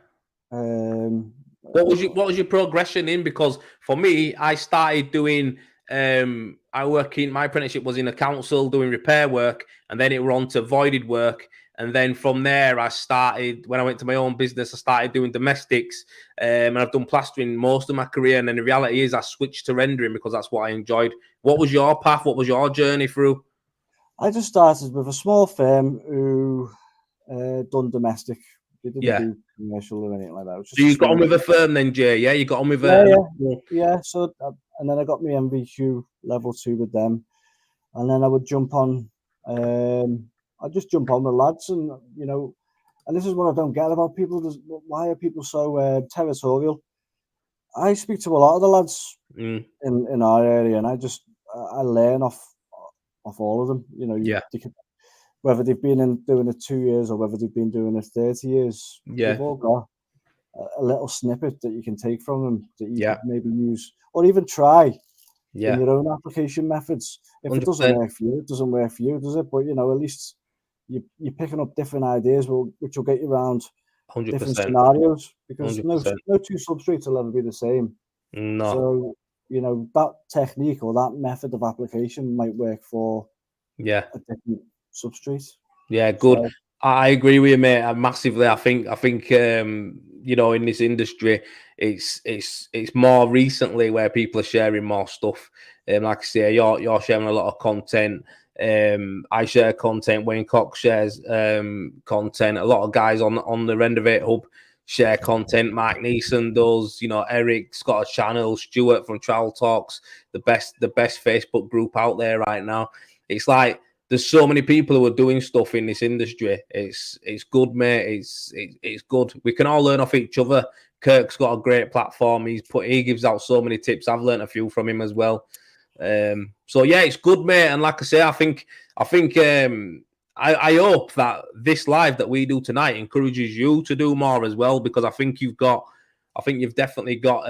S1: What was your progression in? Because for me, I started doing. My apprenticeship was in a council doing repair work, and then it were on to voided work. And then from there, when I went to my own business, I started doing domestics, and I've done plastering most of my career. And then the reality is I switched to rendering because that's what I enjoyed. What was your path? What was your journey through?
S2: I just started with a small firm who done domestic. They didn't do commercial or anything like that.
S1: So you got on with a firm then, Jay? Yeah, you got on with
S2: Yeah. So and then I got my MVQ level 2 with them, and then I would jump on. I'd just jump on the lads, and and this is what I don't get about people. Why are people so territorial? I speak to a lot of the lads in our area, and I learn off all of them. Whether they've been doing it 2 years or whether they've been doing it 30 years, they've all got a little snippet that you can take from them that you could maybe use or even try in your own application methods. If 100%. It doesn't work for you, it doesn't work for you, does it? But at least you're picking up different ideas, which will get you around 100%. Different scenarios, because no two substrates will ever be the same.
S1: No.
S2: So that technique or that method of application might work for a different substrate.
S1: Yeah, good. So, I agree with you, mate. Massively. I think in this industry, it's more recently where people are sharing more stuff. Like I say, you're sharing a lot of content. I share content. Wayne Cox shares content. A lot of guys on the Renovate Hub share content. Mike Neeson does. Eric's got a channel. Stuart from Travel Talks, the best Facebook group out there right now. It's like there's so many people who are doing stuff in this industry. It's good, mate. It's good. We can all learn off each other. Kirk's got a great platform. He gives out so many tips. I've learned a few from him as well. So yeah, it's good, mate. And like I say, I think I hope that this live that we do tonight encourages you to do more as well, because I think you've definitely got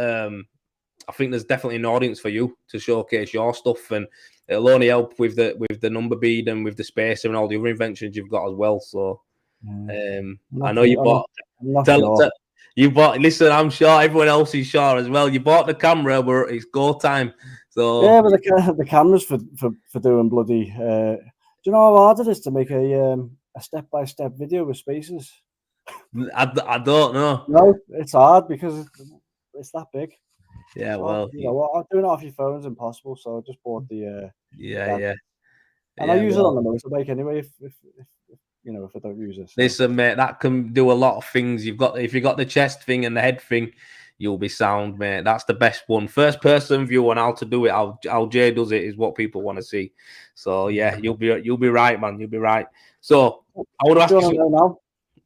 S1: I think there's definitely an audience for you to showcase your stuff, and it'll only help with the number bead and with the spacer and all the other inventions you've got as well. So I know you bought. You bought. Listen, I'm sure everyone else is sure as well. You bought the camera, but it's go time. So
S2: yeah, but the cameras for doing bloody. Do you know how hard it is to make a step-by-step video with spacers?
S1: I don't know.
S2: No, it's hard because it's that big.
S1: Yeah,
S2: so,
S1: well,
S2: doing it off your phone is impossible. So I just bought the. And I use it on the motorbike anyway. If I don't use it. So.
S1: Listen, mate, that can do a lot of things. If you got the chest thing and the head thing, you'll be sound, mate. That's the best one. First person view on how to do it, how Jay does it is what people want to see. So yeah, you'll be right, man. You'll be right. So I want to ask you.
S2: Now?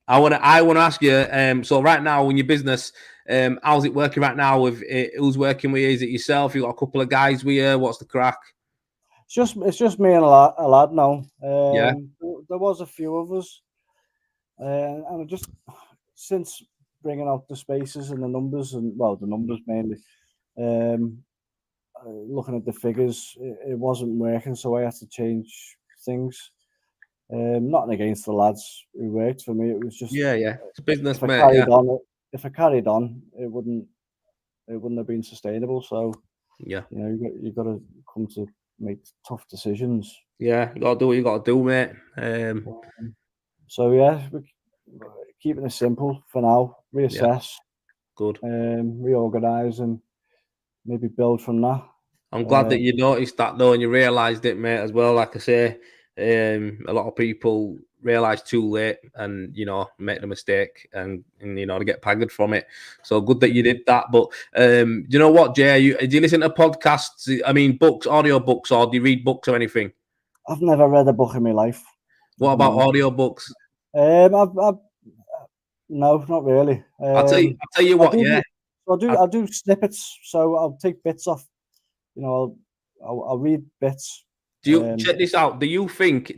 S1: I want to ask you. So right now in your business, how's it working right now? With who's working with you? Is it yourself? You got a couple of guys with you? What's the crack?
S2: It's just me and a lad now.
S1: Yeah.
S2: There was a few of us, and just since bringing out the spaces and the numbers, the numbers mainly, looking at the figures, it wasn't working, so I had to change things. Nothing against the lads who worked for me. It was just
S1: Yeah. It's business,
S2: if I
S1: mate.
S2: carried on, it wouldn't have been sustainable. So
S1: Yeah.
S2: you got to come to make tough decisions.
S1: Yeah, you got to do what you got to do, mate.
S2: So yeah, we're keeping it simple for now. Reassess,
S1: good.
S2: Reorganize, and maybe build from that.
S1: I'm glad that you noticed that though, and you realised it, mate, as well. Like I say, a lot of people realise too late, and make the mistake, and to get pagged from it. So good that you did that. But you know what, Jay? Do you listen to podcasts? I mean, books, audio books, or do you read books or anything?
S2: I've never read a book in my life.
S1: What about audio books?
S2: No, not really.
S1: I'll tell you what.
S2: I'll do snippets. So I'll take bits off. I'll read bits.
S1: Do you check this out? Do you think?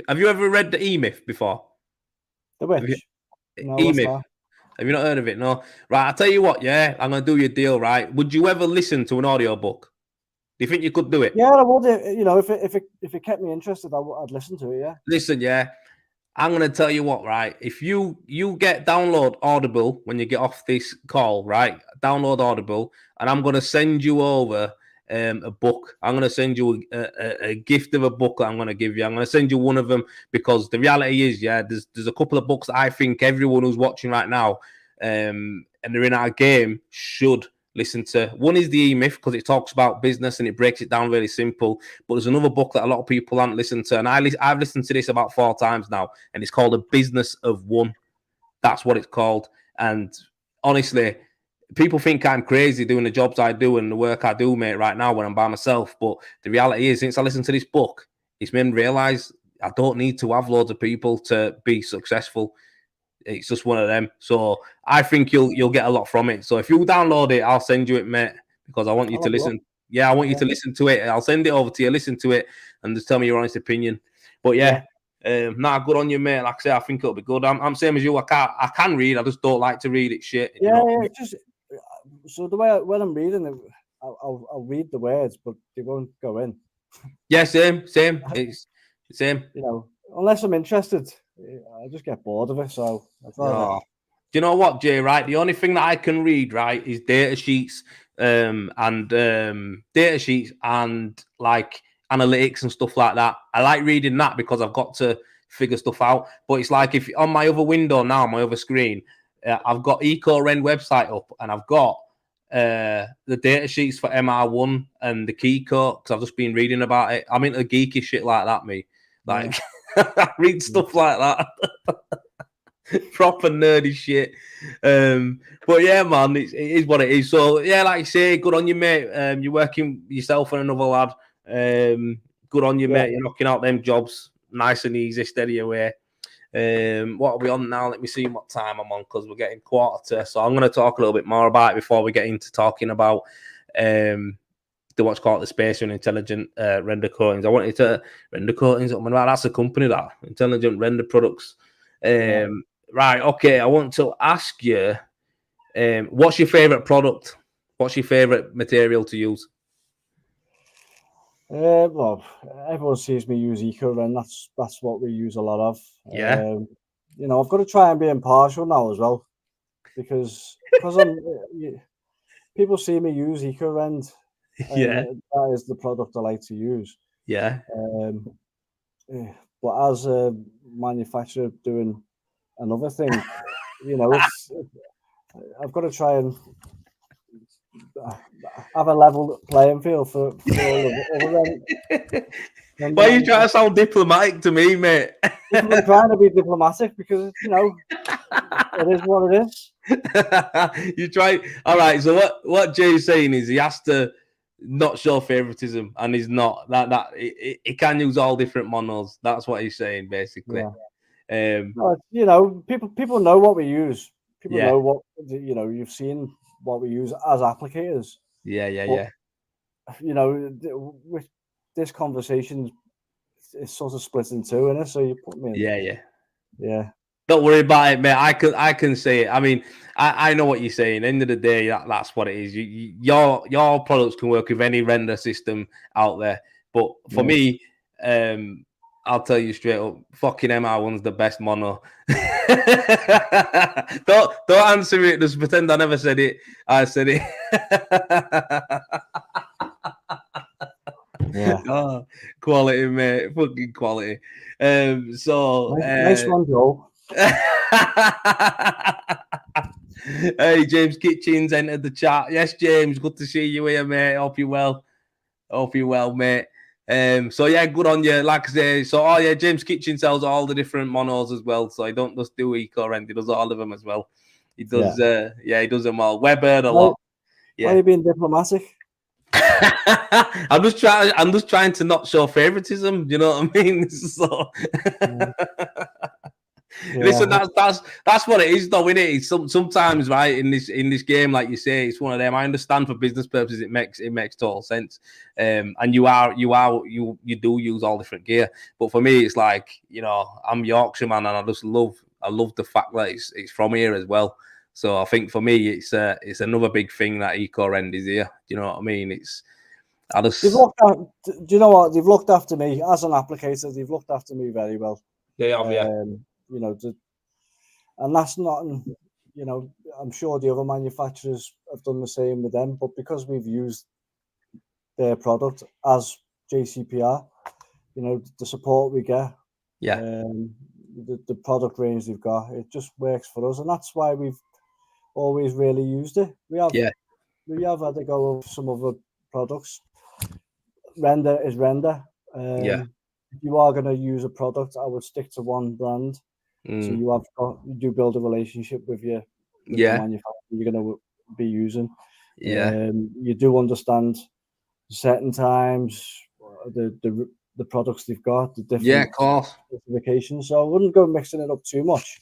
S1: Have you ever read the E-Myth before?
S2: The which? No,
S1: E-Myth. Have you not heard of it? No. Right. I'll tell you what. Yeah, I'm gonna do your deal. Right. Would you ever listen to an audio book? Do you think you could do it?
S2: Yeah, I would. If it kept me interested, I'd listen to it. Yeah.
S1: Listen, yeah. I'm gonna tell you what, right? If you download Audible when you get off this call, right? Download Audible, and I'm gonna send you over a book. I'm gonna send you a gift of a book that I'm gonna give you. I'm gonna send you one of them because the reality is, yeah, there's a couple of books that I think everyone who's watching right now, and they're in our game should listen to. One is the E-Myth because it talks about business and it breaks it down really simple. But there's another book that a lot of people haven't listened to, and I've listened to this about 4 times now, and it's called A Business of One. That's what it's called. And honestly, people think I'm crazy doing the jobs I do and the work I do, mate, right now when I'm by myself. But the reality is, since I listened to this book, it's made me realize I don't need to have loads of people to be successful. It's just one of them. So I think you'll get a lot from it. So if you download it, I'll send you it, mate, because I want you to listen. Yeah, I want you to listen to it. I'll send it over to you, listen to it, and just tell me your honest opinion. But yeah, good on you, mate. Like I say, I think it'll be good. I'm same as you. I can read. I just don't like to read it. Shit.
S2: So the way when I'm reading it, I'll read the words, but they won't go in.
S1: Yeah, same. It's the same.
S2: Unless I'm interested, I just get bored of it. So
S1: do you know what, Jay? Right, the only thing that I can read, right, is data sheets, and like analytics and stuff like that. I like reading that because I've got to figure stuff out. But it's like if on my other window now, my other screen, I've got EcoRend website up, and I've got the data sheets for MR1 and the key code because I've just been reading about it. I'm into geeky shit like that, me. Like I read stuff like that. Proper nerdy shit. But yeah, man, it is what it is. So yeah, like you say, good on you, mate. You're working yourself and another lad. Good on you, mate. You're knocking out them jobs nice and easy, steady away. What are we on now? Let me see what time I'm on because we're getting 1:45. So I'm going to talk a little bit more about it before we get into talking about what's called the space and intelligent render coatings. I wanted to render coatings. That's a company, that Intelligent Render Products. Right. Okay. I want to ask you, what's your favorite product? What's your favorite material to use?
S2: Well, everyone sees me use EcoRend. That's what we use a lot of.
S1: Yeah.
S2: I've got to try and be impartial now as well, because people see me use EcoRend.
S1: Yeah.
S2: That is the product I like to use.
S1: Yeah.
S2: But as a manufacturer doing another thing, I've got to try and have a level playing field for all of the other.
S1: Why are you trying to sound diplomatic to me, mate?
S2: I'm trying to be diplomatic because it is what it is.
S1: You try. All right. So what Jay's saying is he has to not show favoritism, and he's not. He can use all different models. That's what he's saying basically.
S2: Yeah. You know, people know what we use. People
S1: Yeah.
S2: know what, you know. You've seen what we use as applicators.
S1: Yeah.
S2: But, you know, with this conversation, it's sort of split in two, isn't it? So you put me in. Yeah.
S1: Don't worry about it, mate. I can say it. I mean, I know what you're saying. End of the day, that's what it is. Your products can work with any render system out there. But for me, I'll tell you straight up, fucking MR1's the best mono. don't answer it. Just pretend I never said it. I said it.
S2: Yeah.
S1: Oh, quality, mate. Fucking quality. So
S2: nice one, Joe.
S1: Hey, James Kitchens entered the chat. Yes, James, good to see you here, mate. Hope you're well. Hope you're well, mate. So yeah, good on you. Like I say, so James Kitchen sells all the different monos as well. So I don't just do Eco Rend, he does all of them as well. He does he does them all. Weber a lot.
S2: Why are you being diplomatic?
S1: I'm just trying to not show favoritism. You know what I mean? So listen, that's what it is, though, isn't it? It's sometimes, right, in this game, like you say, it's one of them. I understand for business purposes, it makes total sense. And you do use all different gear, but for me, it's like, you know, I'm Yorkshireman, and I love the fact that it's from here as well. So I think for me, it's another big thing that Eco Rend is here. Do you know what I mean? Do
S2: you know what? They've looked after me as an applicator. They've looked after me very well.
S1: They have,
S2: you know, and that's not, you know, I'm sure the other manufacturers have done the same with them, but because we've used their product as JCPR, you know, the support we get, the product range they've got, it just works for us, and that's why we've always really used it. We have had to go over some other products. Render is render. If you are going to use a product, I would stick to one brand. So you do build a relationship with the manufacturer you're going to be using. You do understand certain times, the products they've got, the different specifications. So I wouldn't go mixing it up too much.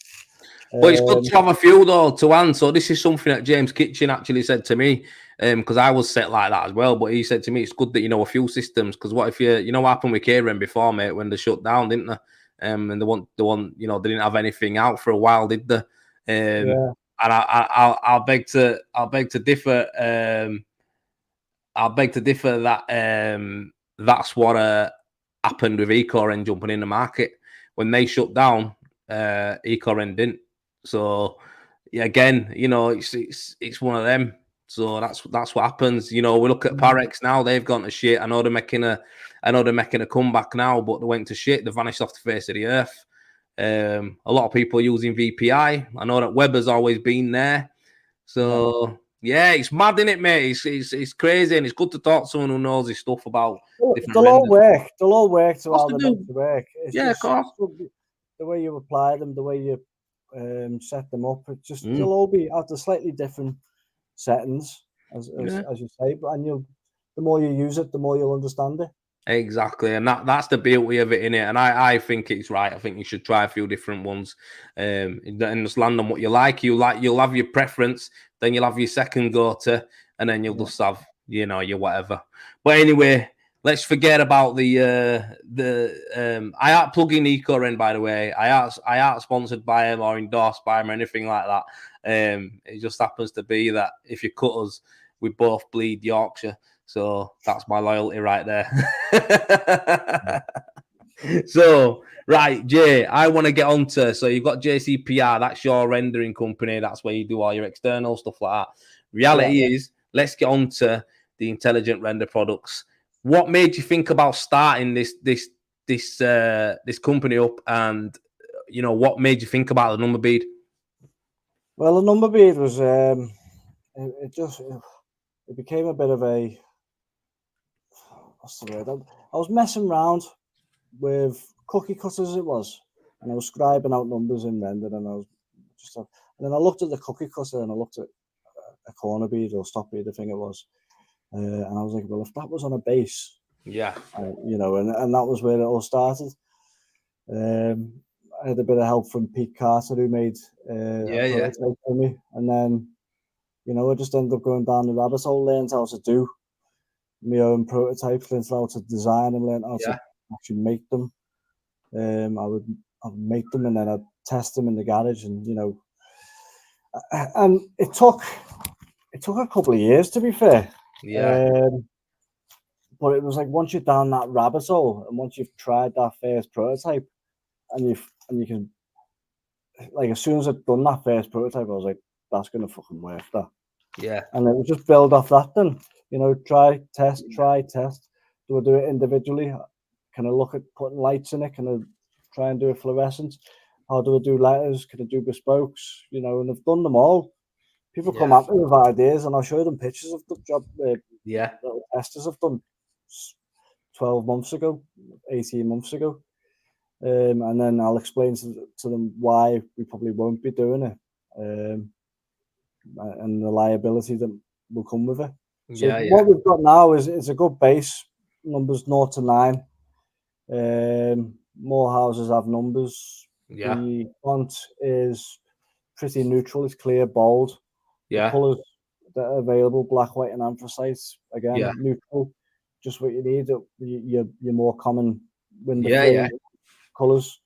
S1: But it's good to have a few, though, to answer. So this is something that James Kitchen actually said to me, because I was set like that as well. But he said to me, it's good that you know a few systems, because what if you know what happened with Karen before, mate, when they shut down, didn't they? And they want, you know, they didn't have anything out for a while, did they? And I'll beg to differ. I'll beg to differ that that's what happened with Eco Rend jumping in the market when they shut down. Eco Rend didn't. So again, you know, it's one of them. So that's what happens. You know, we look at Parex now; they've gone to shit. I know they're making a comeback now, but they went to shit. They vanished off the face of the earth. A lot of people are using VPI. I know that Weber's always been there. So yeah, it's mad, isn't it, mate? It's crazy, and it's good to talk to someone who knows this stuff about different.
S2: They'll all work. They'll all work to how they're meant to work. It's
S1: of course.
S2: The way you apply them, the way you set them up, it just they'll all be at the slightly different settings, as you say. But the more you use it, the more you'll understand it.
S1: Exactly, and that's the beauty of it, innit? And I think it's right. I think you should try a few different ones, and just land on what you like. You'll have your preference, then you'll have your second go-to, and then you'll just have, you know, your whatever. But anyway, let's forget about the I aren't plugging Eco Rend, by the way. I aren't sponsored by him or endorsed by him or anything like that. It just happens to be that if you cut us, we both bleed Yorkshire. So that's my loyalty right there. So, right, Jay, I want to get on to, so you've got JCPR, that's your rendering company. That's where you do all your external stuff like that. Reality is, let's get on to the intelligent render products. What made you think about starting this company up, and you know what made you think about the number bead?
S2: Well, the number bead was it became a bit of a, what's the word? I was messing around with cookie cutters, it was, and I was scribing out numbers in render, and I And then I looked at the cookie cutter and I looked at a corner bead or stop bead, I think it was. And I was like, well, if that was on a base,
S1: Yeah.
S2: you know, and that was where it all started. I had a bit of help from Pete Carter, who made a prototype for me. And then, you know, I just ended up going down the rabbit hole, learned how to do my own prototypes, learned how to design and learned how to actually make them. I would make them and then I'd test them in the garage, and you know, and it took a couple of years, to be fair. But it was like once you're down that rabbit hole and once you've tried that first prototype and you can, like, as soon as I'd done that first prototype, I was like, that's gonna fucking work, that.
S1: Yeah.
S2: And it was just build off that then. You know, try, test. Do I do it individually? Can I look at putting lights in it? Can I try and do a fluorescent? How do I do letters? Can I do bespokes? You know, and I've done them all. People come at me with ideas, and I'll show them pictures of the job. Little testers I've done 12 months ago, 18 months ago, and then I'll explain to them why we probably won't be doing it, and the liability that will come with it. So what we've got now is a good base, numbers 0 to 9. More houses have numbers. The font is pretty neutral. It's clear, bold. The colours that are available, black, white, and anthracite. Again, neutral. Just what you need. Your more common window frame colours.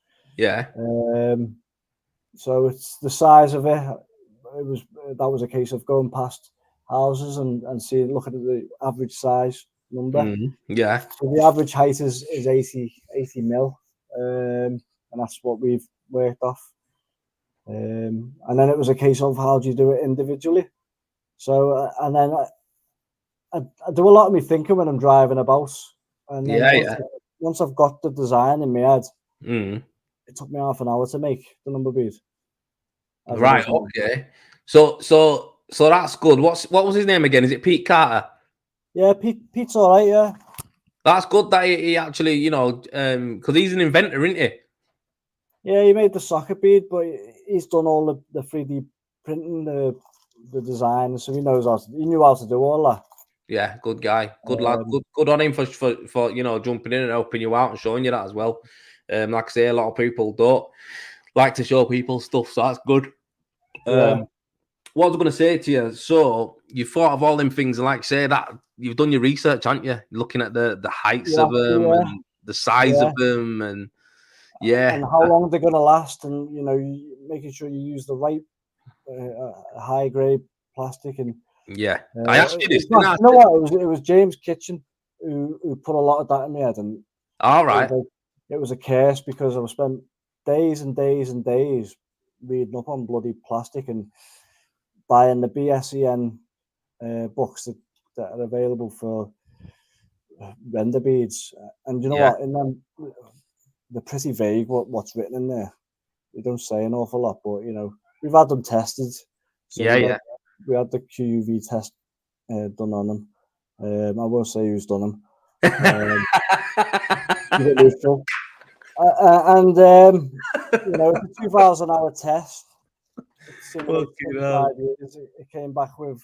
S2: So it's the size of it. That was a case of going past houses and looking at the average size number. So the average height is 80 mil, and that's what we've worked off. And then it was a case of how do you do it individually. So and then I do a lot of me thinking when I'm driving about, and then once I've got the design in my head, it took me half an hour to make the number bead.
S1: Right. Okay. So that's good. What was his name again? Is it Pete Carter?
S2: Yeah, Pete's all right. Yeah.
S1: That's good that he actually, you know, because he's an inventor, isn't he?
S2: Yeah, he made the socket bead, but he's done all the 3D printing, the design, so he knew how to do all that.
S1: Yeah, good guy, good lad, good on him for you know, jumping in and helping you out and showing you that as well. Like I say, a lot of people don't like to show people stuff, so that's good. What I was going to say to you, so you thought of all them things, and like I say, that you've done your research, haven't you? Looking at the heights of them and the size of them, and
S2: and how long they're going to last, and you know, making sure you use the right high grade plastic. And
S1: I asked you this.
S2: You know what? It was James Kitchen who put a lot of that in my head, and
S1: all right,
S2: it was a curse because I spent days and days and days reading up on bloody plastic and buying the BSEN books that are available for render beads. And you know what? In them, they're pretty vague what's written in there. They don't say an awful lot, but you know, we've had them tested. So we had the QUV test done on them. I won't say who's done them. And you know, it's a 2,000 hour test. Years, it came back with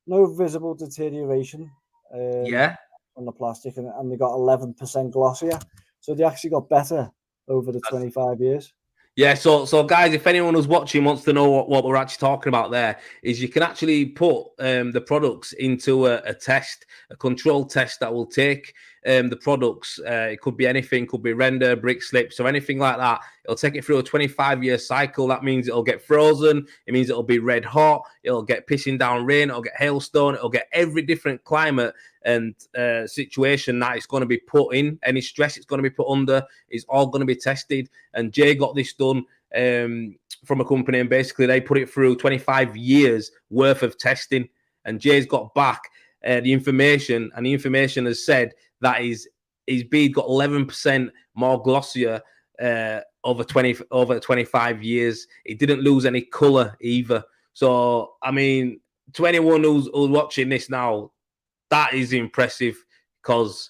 S2: no visible deterioration on the plastic, and they got 11% glossier. So they actually got better over the 25 years.
S1: Yeah, so guys, if anyone who's watching wants to know what we're actually talking about, there is you can actually put the products into a test, a controlled test that will take the products. It could be anything, could be render, brick slips, or anything like that. It'll take it through a 25-year cycle. That means it'll get frozen. It means it'll be red hot. It'll get pissing down rain. It'll get hailstone. It'll get every different climate and situation that it's going to be put in. Any stress it's going to be put under is all going to be tested. And Jay got this done from a company, and basically they put it through 25 years worth of testing. And Jay's got back the information, and the information has said that his bead got 11% more glossier over 25 years. It didn't lose any color either. So I mean, to anyone who's watching this now, that is impressive, because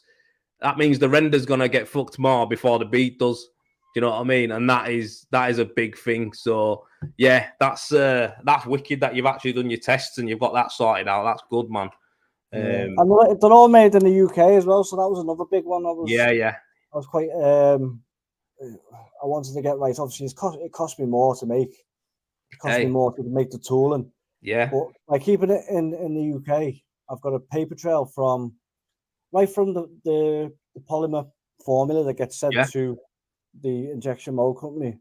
S1: that means the render's gonna get fucked more before the bead does. you know what I mean? And that is a big thing. So yeah, that's wicked that you've actually done your tests and you've got that sorted out. That's good, man.
S2: Yeah. And they're all made in the UK as well, so that was another big one. I was quite I wanted to get right. Obviously, it cost me more to make. It cost me more to make the tooling.
S1: Yeah.
S2: But by keeping it in the UK, I've got a paper trail from the polymer formula that gets sent to the injection mold company,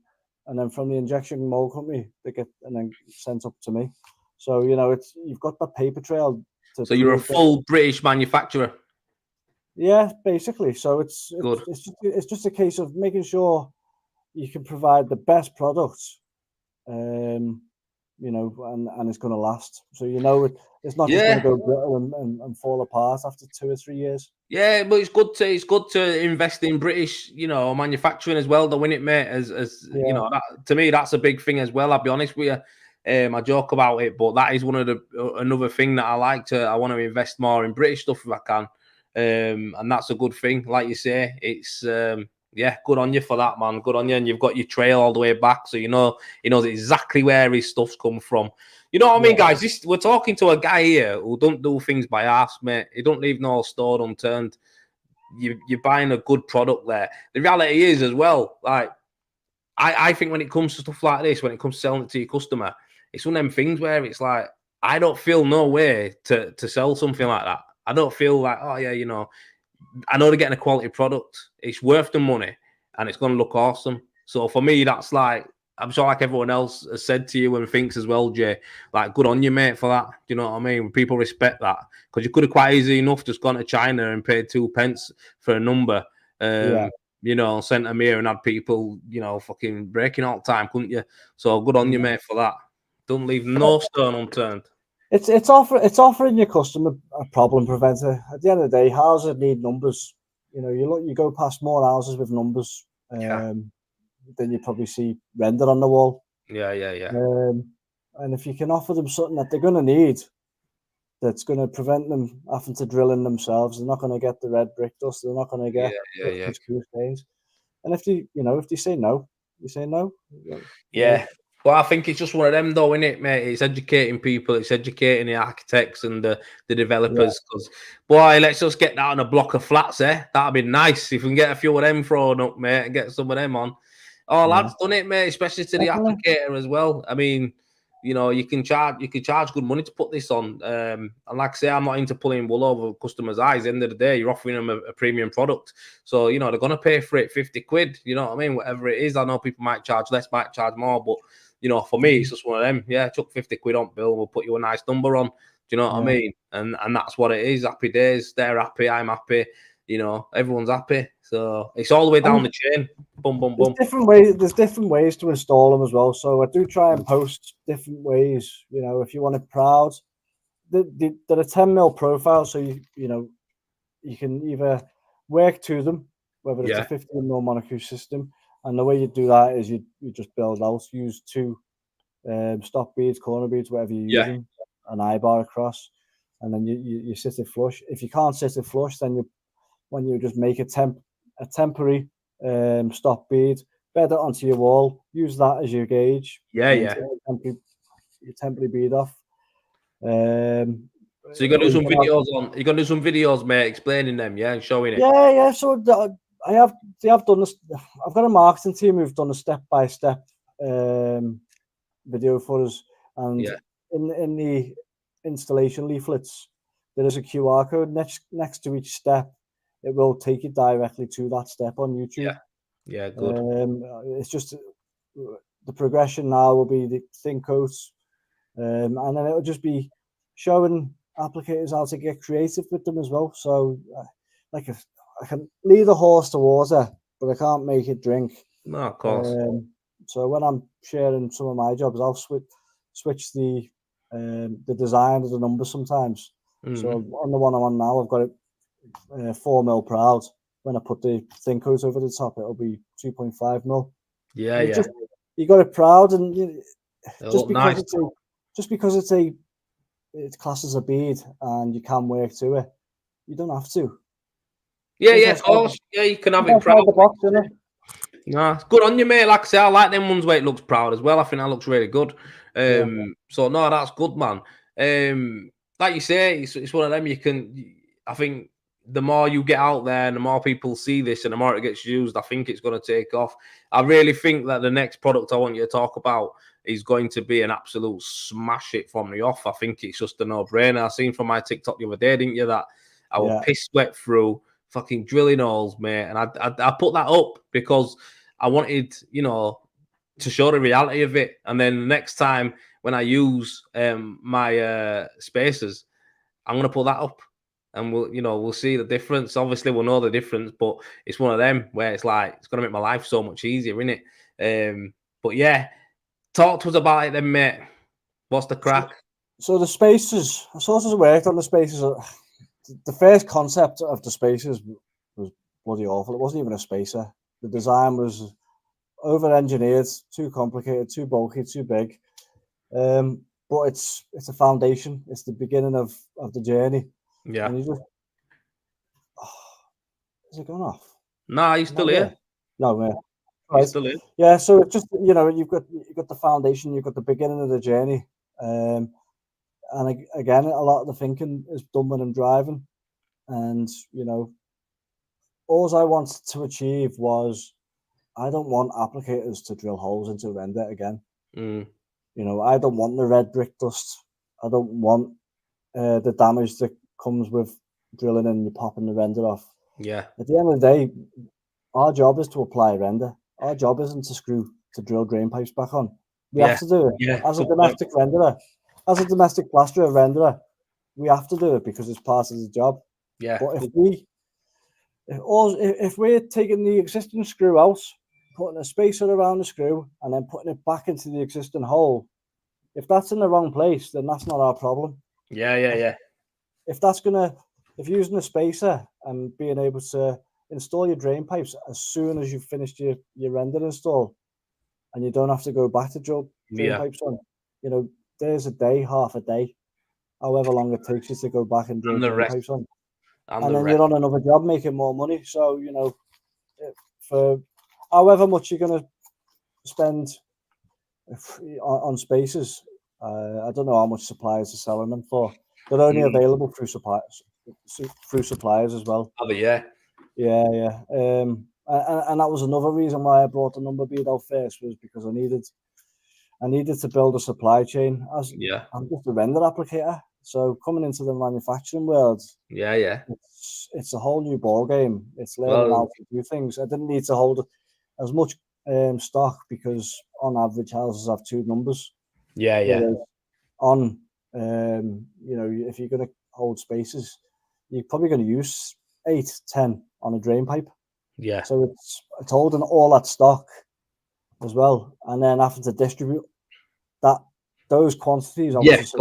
S2: and then from the injection mold company they get and then sent up to me. So you know, you've got that paper trail.
S1: So you're a full British manufacturer.
S2: Yeah, basically. So it's
S1: good.
S2: It's just a case of making sure you can provide the best products, you know, and it's going to last. So you know, it's not just going to go brittle and fall apart after 2 or 3 years.
S1: Yeah, but it's good to invest in British, you know, manufacturing as well, though, innit, mate? As you know, to me, that's a big thing as well. I'll be honest with you. I joke about it, but that is one of another thing that I want to invest more in British stuff if I can. And that's a good thing. Like you say, it's good on you for that, man. Good on you. And you've got your trail all the way back, so you know he knows exactly where his stuff's come from. You know what I mean, guys? We're talking to a guy here who don't do things by arse, mate. He don't leave no stone unturned. You're buying a good product there. The reality is as well, like I think when it comes to stuff like this, when it comes to selling it to your customer, it's one of them things where it's like I don't feel no way to sell something like that. I don't feel like, oh yeah, you know, I know they're getting a quality product. It's worth the money and it's going to look awesome. So for me, that's like, I'm sure like everyone else has said to you and thinks as well, Jay, like good on you, mate, for that. Do you know what I mean? People respect that because you could have quite easy enough just gone to China and paid 2 pence for a number, you know, sent them here and had people, you know, fucking breaking all the time, couldn't you? So good on you, mate, for that. Don't leave no stone unturned.
S2: It's offering your customer a problem preventer. At the end of the day, houses need numbers. You know, you go past more houses with numbers than you probably see rendered on the wall.
S1: Yeah.
S2: And if you can offer them something that they're going to need, that's going to prevent them having to drill in themselves, they're not going to get the red brick dust. They're not going to get stains. And if they say no, you say no.
S1: Yeah. Well, I think it's just one of them, though, isn't it, mate? It's educating people. It's educating the architects and the developers. Because, boy, let's just get that on a block of flats, eh? That'd be nice if we can get a few of them thrown up, mate, and get some of them on. Oh, lads, done it, mate, especially to the applicator as well. I mean, you know, you can charge good money to put this on. And like I say, I'm not into pulling wool over customers' eyes. At the end of the day, you're offering them a premium product. So, you know, they're going to pay for it 50 quid. You know what I mean? Whatever it is. I know people might charge less, might charge more. But, you know, for me, it's just one of them. Yeah, chuck 50 quid on bill. We'll put you a nice number on. Do you know what I mean? And that's what it is. Happy days. They're happy. I'm happy. You know, everyone's happy. So it's all the way down the chain. Boom, boom, boom.
S2: There's different ways to install them as well. So I do try and post different ways. You know, if you want it proud, they're a 10mm profile. So you can either work to them, whether it's a 15mm monocue system. And the way you do that is you just build out, use 2 stop beads, corner beads, whatever you're using, an eye bar across, and then you sit it flush. If you can't sit it flush, then when you just make a temporary stop bead, bed it onto your wall, use that as your gauge.
S1: Your
S2: temporary bead off.
S1: So you're gonna do some videos on. You're gonna do some videos, mate, explaining them, and showing it.
S2: Yeah. So they have done this. I've got a marketing team who've done a step-by-step video for us, and in the installation leaflets, there is a QR code next to each step. It will take you directly to that step on YouTube.
S1: Yeah, good.
S2: It's just the progression now will be the thin coats, and then it'll just be showing applicators how to get creative with them as well. So, I can lead a horse to water, but I can't make it drink.
S1: No, of course.
S2: So when I'm sharing some of my jobs, I'll switch the design of the numbers sometimes. So on the one I'm on now, I've got it 4mm proud. When I put the thin coat over the top, it'll be 2.5mm. You got it proud, and just because it's classed as a bead and you can work to it, you don't have to.
S1: Yeah, of course. Yeah, you can have it proud. No, it's good on you, mate. Like I say, I like them ones where it looks proud as well. I think that looks really good.
S2: Yeah.
S1: So no, that's good, man. Like you say, it's one of them. I think the more you get out there and the more people see this and the more it gets used, I think it's going to take off. I really think that the next product I want you to talk about is going to be an absolute smash it from the off. I think it's just a no-brainer. I seen from my TikTok the other day, didn't you, that I was piss wet through fucking drilling holes, mate. And I put that up because I wanted, to show the reality of it. And then the next time when I use my spacers, I'm going to put that up. And we'll see the difference. Obviously, we'll know the difference, but it's one of them where it's like it's going to make my life so much easier, isn't it? But yeah, talk to us about it then, mate. What's the crack?
S2: So the spacers, I sort of worked on the spacers. The first concept of the spacers was bloody awful. It wasn't even a spacer. The design was over-engineered, too complicated, too bulky, too big. But it's a foundation. It's the beginning of the journey.
S1: Yeah.
S2: And you just, is it gone off?
S1: Nah, he's still here.
S2: No, man.
S1: He's still here.
S2: Yeah, so it's just, you've got the foundation, you've got the beginning of the journey. And again, a lot of the thinking is done when I'm driving. And, all I wanted to achieve was I don't want applicators to drill holes into render again. I don't want the red brick dust. I don't want the damage that comes with drilling and you popping the render off.
S1: Yeah.
S2: At the end of the day, our job is to apply render. Our job isn't to drill drain pipes back on. We have to do it.
S1: Yeah.
S2: As a domestic renderer, as a domestic plasterer renderer, we have to do it because it's part of the job.
S1: Yeah.
S2: But if we're taking the existing screw out, putting a spacer around the screw, and then putting it back into the existing hole, if that's in the wrong place, then that's not our problem.
S1: Yeah.
S2: If using a spacer and being able to install your drain pipes as soon as you've finished your render install, and you don't have to go back to drill drain pipes on, there's a day, half a day, however long it takes you to go back and drill drain pipes on. And then you're on another job making more money. So, for however much you're going to spend on spacers, I don't know how much suppliers are selling them for. They're only available through suppliers as well.
S1: Oh, yeah.
S2: Yeah. And that was another reason why I brought the number bead out first, was because I needed to build a supply chain. I'm just a render applicator. So coming into the manufacturing world, it's a whole new ball game. It's learning how to do things. I didn't need to hold as much stock because on average houses have two numbers.
S1: Yeah.
S2: On if you're going to hold spaces, you're probably going to use 8-10 on a drain pipe.
S1: Yeah.
S2: So it's holding all that stock as well, and then having to distribute those quantities obviously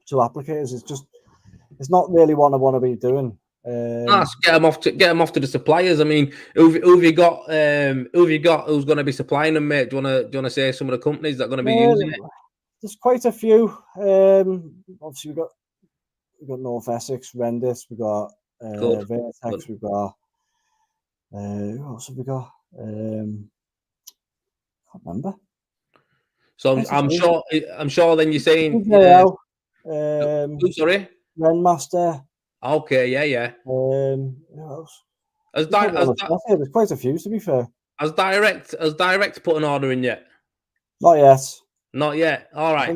S2: to applicators. It's not really what I want to be doing.
S1: Get them off to the suppliers. I mean, who've you got who's going to be supplying them, mate? Do you want to say some of the companies that are going to be using it?
S2: There's quite a few. Obviously we've got North Essex, Rendis, we've got Vertex, we've got who else have we got? I can't remember.
S1: So I'm sure. Then you're saying sorry,
S2: Renmaster.
S1: Okay, yeah.
S2: Who else?
S1: There's
S2: quite a few, to be fair.
S1: Has Direct put an order in yet?
S2: Not yet.
S1: Not yet. All right.
S2: I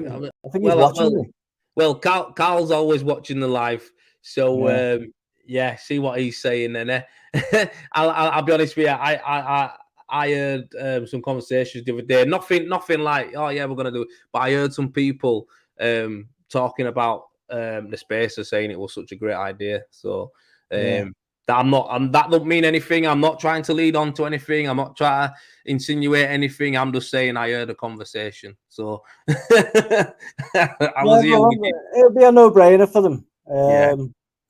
S2: think he's watching me.
S1: Well, Carl's always watching the live, so see what he's saying. Then I'll be honest with you. I heard some conversations the other day. Nothing like, oh yeah, we're gonna do it. But I heard some people talking about the spacer, saying it was such a great idea. So that that don't mean anything. I'm not trying to lead on to anything. I'm not trying to insinuate anything. I'm just saying I heard a conversation. So
S2: it'll be a no-brainer for them.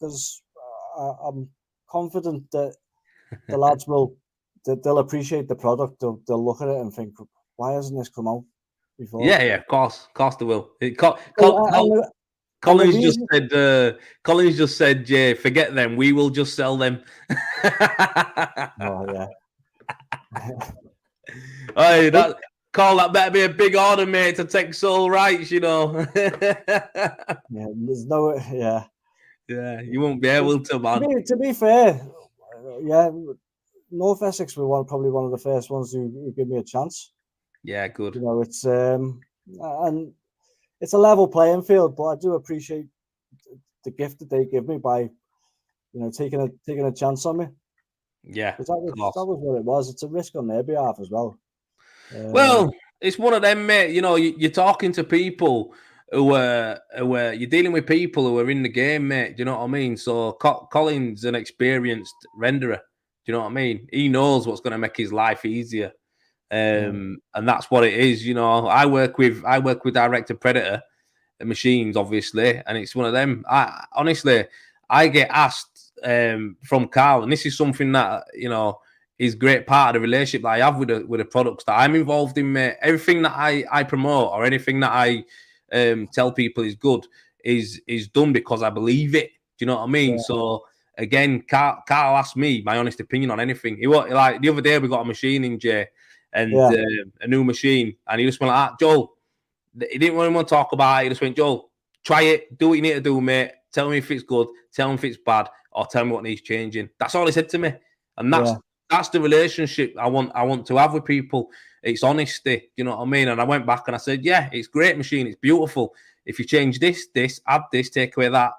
S2: Because I'm confident that the lads they'll appreciate the product. They'll look at it and think, why hasn't this come out before?
S1: Yeah, of course they will. Collins just said, Jay, forget them. We will just sell them.
S2: Oh yeah.
S1: Hey, that better be a big order, mate, to take sole rights, you know.
S2: Yeah, there's no, yeah.
S1: Yeah, you won't be able to, man.
S2: To be fair, yeah, North Essex were probably one of the first ones who gave me a chance.
S1: Yeah, good.
S2: You know, it's and it's a level playing field, but I do appreciate the gift that they give me by, you know, taking a chance on me.
S1: Yeah,
S2: That was what it was. It's a risk on their behalf as well.
S1: Well, it's one of them, mate. You know, you're talking to people who are you're dealing with people who are in the game, mate. Do you know what I mean? So Colin's an experienced renderer. Do you know what I mean? He knows what's going to make his life easier, and that's what it is. You know, I work with Director Predator machines, obviously, and it's one of them. I honestly, I get asked from Carl, and this is something that, you know, is great part of the relationship that I have with the products that I'm involved in, mate. Everything that I promote or anything that I tell people is good is done because I believe it. Do you know what I mean?
S2: Yeah.
S1: So again, Carl asked me my honest opinion on anything. He was like, the other day we got a machine in, Jay, and a new machine, and he just went like, Joel. He didn't really want to talk about it. He just went, Joel, try it. Do what you need to do, mate. Tell me if it's good. Tell me if it's bad, or tell me what needs changing. That's all he said to me, and that's the relationship I want to have with people. It's honesty. You know what I mean? And I went back and I said, yeah, it's a great machine. It's beautiful. If you change this, add this, take away that,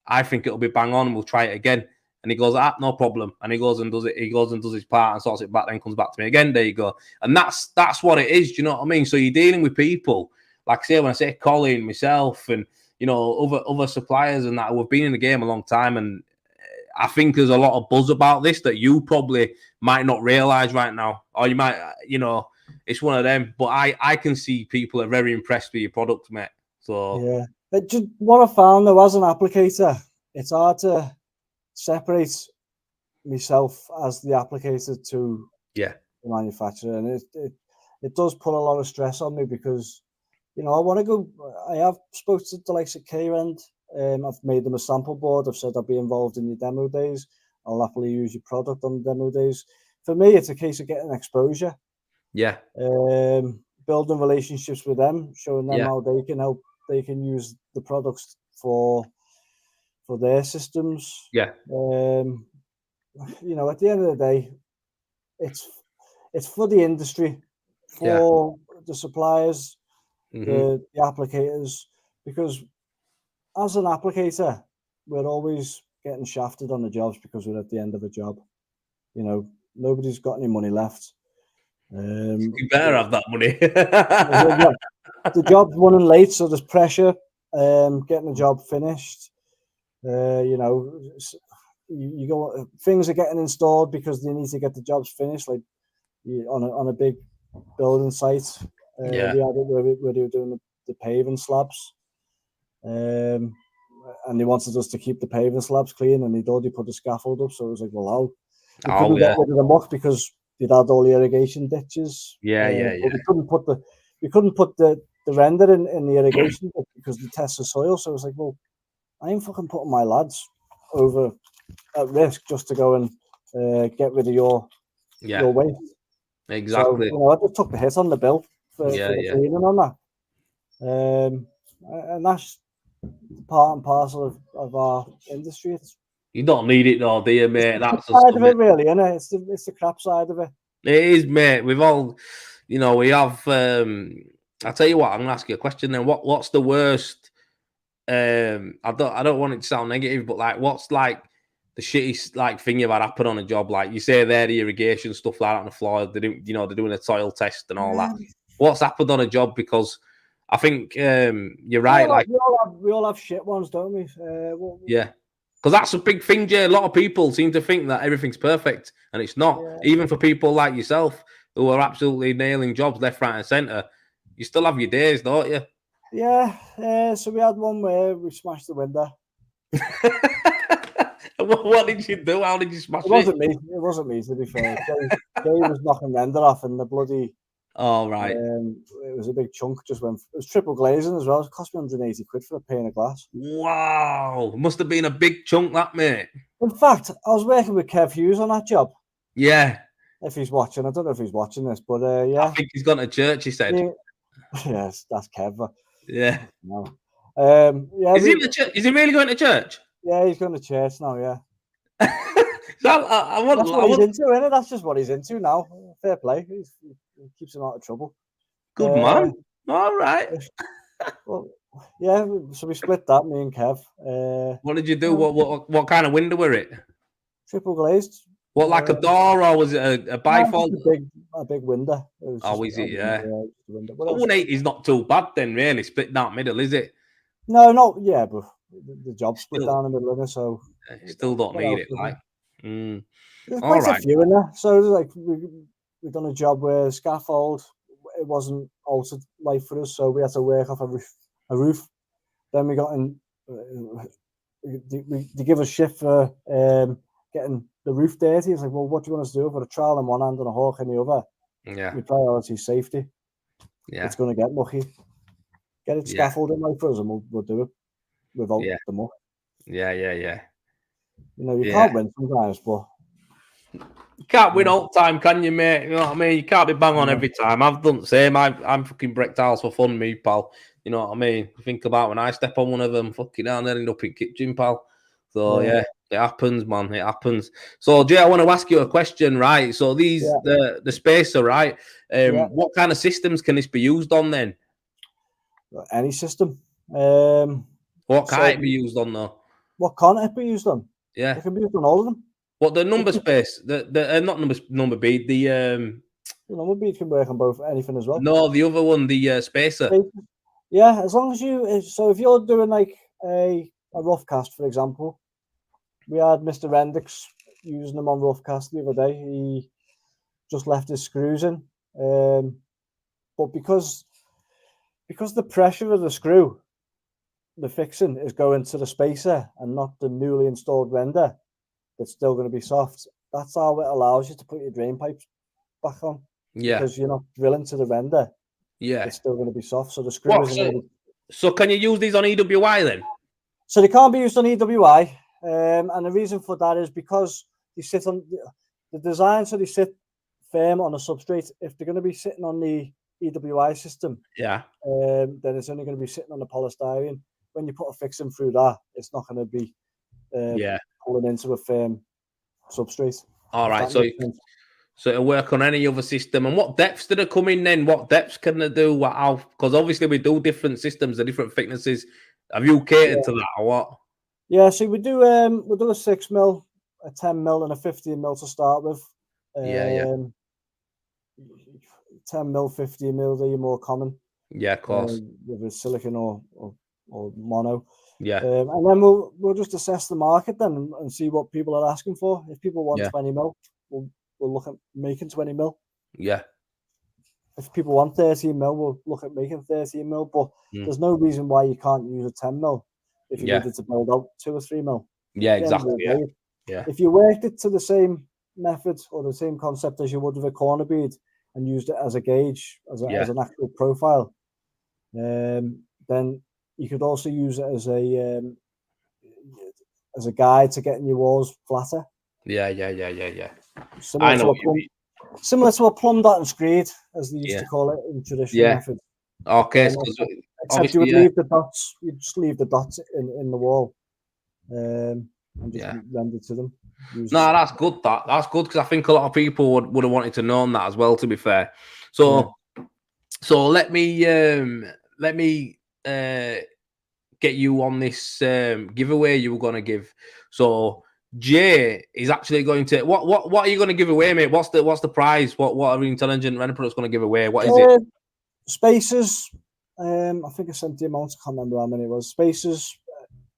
S1: I think it'll be bang on, and we'll try it again. And he goes, no problem. And he goes and does it. He goes and does his part and sorts it back, then comes back to me again. There you go. And that's what it is. Do you know what I mean? So you're dealing with people, like I say, when I say Colin, myself, and, you know, other suppliers and that who have been in the game a long time. And I think there's a lot of buzz about this that you probably might not realize right now, or you might, you know, it's one of them. But I can see people are very impressed with your product, mate. So
S2: yeah, but just what I found though, as an applicator, it's hard to separate myself as the applicator to the manufacturer, and it does put a lot of stress on me because, you know, I want to go. I have spoken to the likes of K-Rend. I've made them a sample board. I've said I'll be involved in your demo days. I'll happily use your product on the demo days. For me, it's a case of getting exposure.
S1: Yeah.
S2: Building relationships with them, showing them how they can help. They can use the products for their systems.
S1: Yeah.
S2: You know, at the end of the day, it's for the industry, for the suppliers, the applicators, because as an applicator, we're always getting shafted on the jobs because we're at the end of a job. You know, nobody's got any money left.
S1: You better have that money.
S2: The job's running late, so there's pressure. Getting the job finished. You know, you go. Things are getting installed because they need to get the jobs finished. Like on a big building site, we had it where we were doing the paving slabs. And they wanted us to keep the paving slabs clean, and they'd already put the scaffold up. So it was like, well, we couldn't get rid of the muck because they'd had all the irrigation ditches. But we couldn't put the render in the irrigation because they test the soil. So it was like, well, I ain't fucking putting my lads over at risk just to go and get rid of your waste.
S1: Exactly.
S2: So, you know, I just took the hit on the bill for the cleaning on that. And that's part and parcel of our industry.
S1: You don't need it though, do you, mate?
S2: That's the side of it, really, isn't it? It's the crap side of it.
S1: It is, mate. We've all, you know, we have. I'll tell you what. I'm gonna ask you a question. Then, what's the worst? I don't want it to sound negative, but like, what's like the shitty like thing you've had happen on a job? Like you say, there, the irrigation stuff like that on the floor. They're doing a soil test and all that. What's happened on a job? Because I think you're right.
S2: We all have shit ones, don't we?
S1: Because that's a big thing, Jay. A lot of people seem to think that everything's perfect, and it's not. Even for people like yourself who are absolutely nailing jobs left, right, and centre, you still have your days, don't you?
S2: Yeah. So we had one where we smashed the window.
S1: What did you do? How did you smash it?
S2: It wasn't me, to be fair. Jay was knocking render off, and the bloody.
S1: Oh, right.
S2: It was a big chunk. Just went. It was triple glazing as well. It cost me 180 quid for a pane of glass.
S1: Wow, it must have been a big chunk, that, mate.
S2: In fact, I was working with Kev Hughes on that job.
S1: Yeah.
S2: if he's watching. I don't know if he's watching this, but
S1: I
S2: yeah.
S1: think he's gone to church, he said.
S2: Yeah. Yes, that's Kev.
S1: Yeah.
S2: No. Yeah.
S1: Is he, is he really going to church?
S2: Yeah, he's going to church now, yeah.
S1: So I want,
S2: That's what he's into, isn't it? That's just what he's into now. Fair play. He keeps him out of trouble.
S1: Good man. All right.
S2: Well, yeah, so we split that, me and Kev.
S1: What did you do? What kind of window were it?
S2: Triple glazed.
S1: What, like a door, or was it a bifold?
S2: A big window.
S1: Oh, is it? Yeah.
S2: Window.
S1: 180 is not too bad then, really. Split down middle, is it?
S2: No, not yeah, but the job's split down the middle of it, so
S1: still don't need it. Like,
S2: there's quite a few in there. So like we've done a job where scaffold, it wasn't altered life for us, so we had to work off a roof. Then we got in. They give us shift for getting the roof dirty. It's like, well, what do you want us to do? I've got a trowel in one hand and a hawk in the other.
S1: Yeah.
S2: We priority safety.
S1: Yeah.
S2: It's going to get mucky. Get it scaffolded right for us, and we'll do it without the muck.
S1: Yeah.
S2: You know, you can't win sometimes, but
S1: you can't win all the time, can you, mate? You know what I mean? You can't be bang on every time. I've done the same. I'm fucking brick tiles for fun, me, pal. You know what I mean? Think about when I step on one of them, fucking hell, and end up in kitchen, pal. So yeah, it happens, man. It happens. So Jay, I want to ask you a question, right? So these the spacer, right? What kind of systems can this be used on then?
S2: Any system.
S1: What can it be used on though?
S2: What can't it be used on?
S1: Yeah,
S2: it can be used on all of them.
S1: What the number space? The not number bead. The
S2: number bead can work on both anything as well.
S1: No, the other one, the spacer.
S2: Yeah, as long as you. So if you're doing like a rough cast, for example, we had Mr. Rendix using them on rough cast the other day. He just left his screws in, but because the pressure of the screw, the fixing is going to the spacer and not the newly installed render, that's still going to be soft. That's how it allows you to put your drain pipes back on.
S1: Yeah.
S2: Because you're not drilling to the render.
S1: Yeah.
S2: It's still going to be soft. So the screw isn't going to be...
S1: So can you use these on EWI then?
S2: So they can't be used on EWI. And the reason for that is because they sit on the design, so they sit firm on a substrate. If they're going to be sitting on the EWI system, then it's only going to be sitting on the polystyrene. When you put a fixing through that, it's not going to be pulling into a firm substrate.
S1: All right, so it'll work on any other system. And what depths do they come in then? What depths can they do? Because obviously we do different systems and different thicknesses. Have you catered to that or what?
S2: Yeah, so we'll do a 6 mil, a 10 mil, and a 15 mil to start with. 10 mil, 15 mil, they're more common.
S1: Yeah, of course.
S2: With a silicon or mono.
S1: Yeah.
S2: And then we'll just assess the market then and see what people are asking for. If people want 20 mil, we'll look at making 20 mil.
S1: Yeah.
S2: If people want 13 mil, we'll look at making 13 mil. But there's no reason why you can't use a 10 mil if you needed to build out 2 or 3 mil.
S1: Yeah, exactly. Yeah.
S2: If you worked it to the same method or the same concept as you would with a corner bead and used it as a gauge, as an actual profile, then you could also use it as a guide to getting your walls flatter.
S1: Yeah.
S2: Similar to a plumb dot and screed, as they used to call it in traditional method.
S1: Okay.
S2: Except you would leave the dots. You just leave the dots in the wall, and just render to them.
S1: That's good. That's good because I think a lot of people would have wanted to know that as well. To be fair, so let me get you on this giveaway you were going to give. So Jay is actually going to what are you going to give away, mate? What's the prize? What are Intelligent Render Products going to give away? What is it?
S2: Spacers. I think I sent the amount. I can't remember how many it was. Spacers.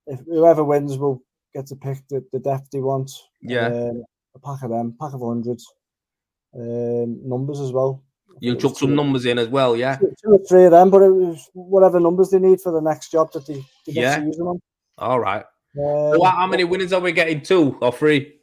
S2: If whoever wins will get to pick the depth they want.
S1: Yeah.
S2: A pack of them, pack of 100. Numbers as well.
S1: You'll chuck some numbers in as well, yeah?
S2: 2 or 3 of them, but it was whatever numbers they need for the next job that they get to use them on.
S1: All right. How many winners are we getting? 2 or 3?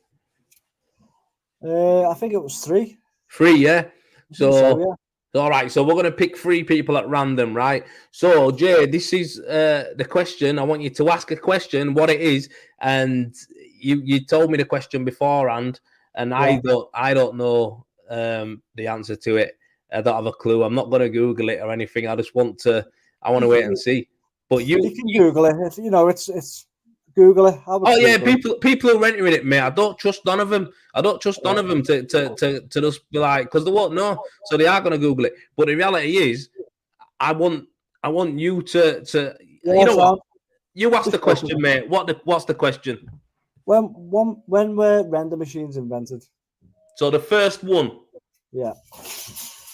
S2: I think it was 3.
S1: 3, yeah? So all right, so we're going to pick 3 people at random, right? So, Jay, this is the question. I want you to ask a question, what it is, and you told me the question beforehand, and I don't know the answer to it. I don't have a clue. I'm not going to Google it or anything. I want to wait and see. But
S2: you can Google it. It's Google it.
S1: Oh yeah, people who are entering it, mate. I don't trust none of them. I don't trust none of them to just be like, because they won't know, so they are going to Google it. But the reality is, I want you to you know what? You ask the question, mate. What's the question?
S2: When were render machines invented?
S1: So the first one.
S2: Yeah.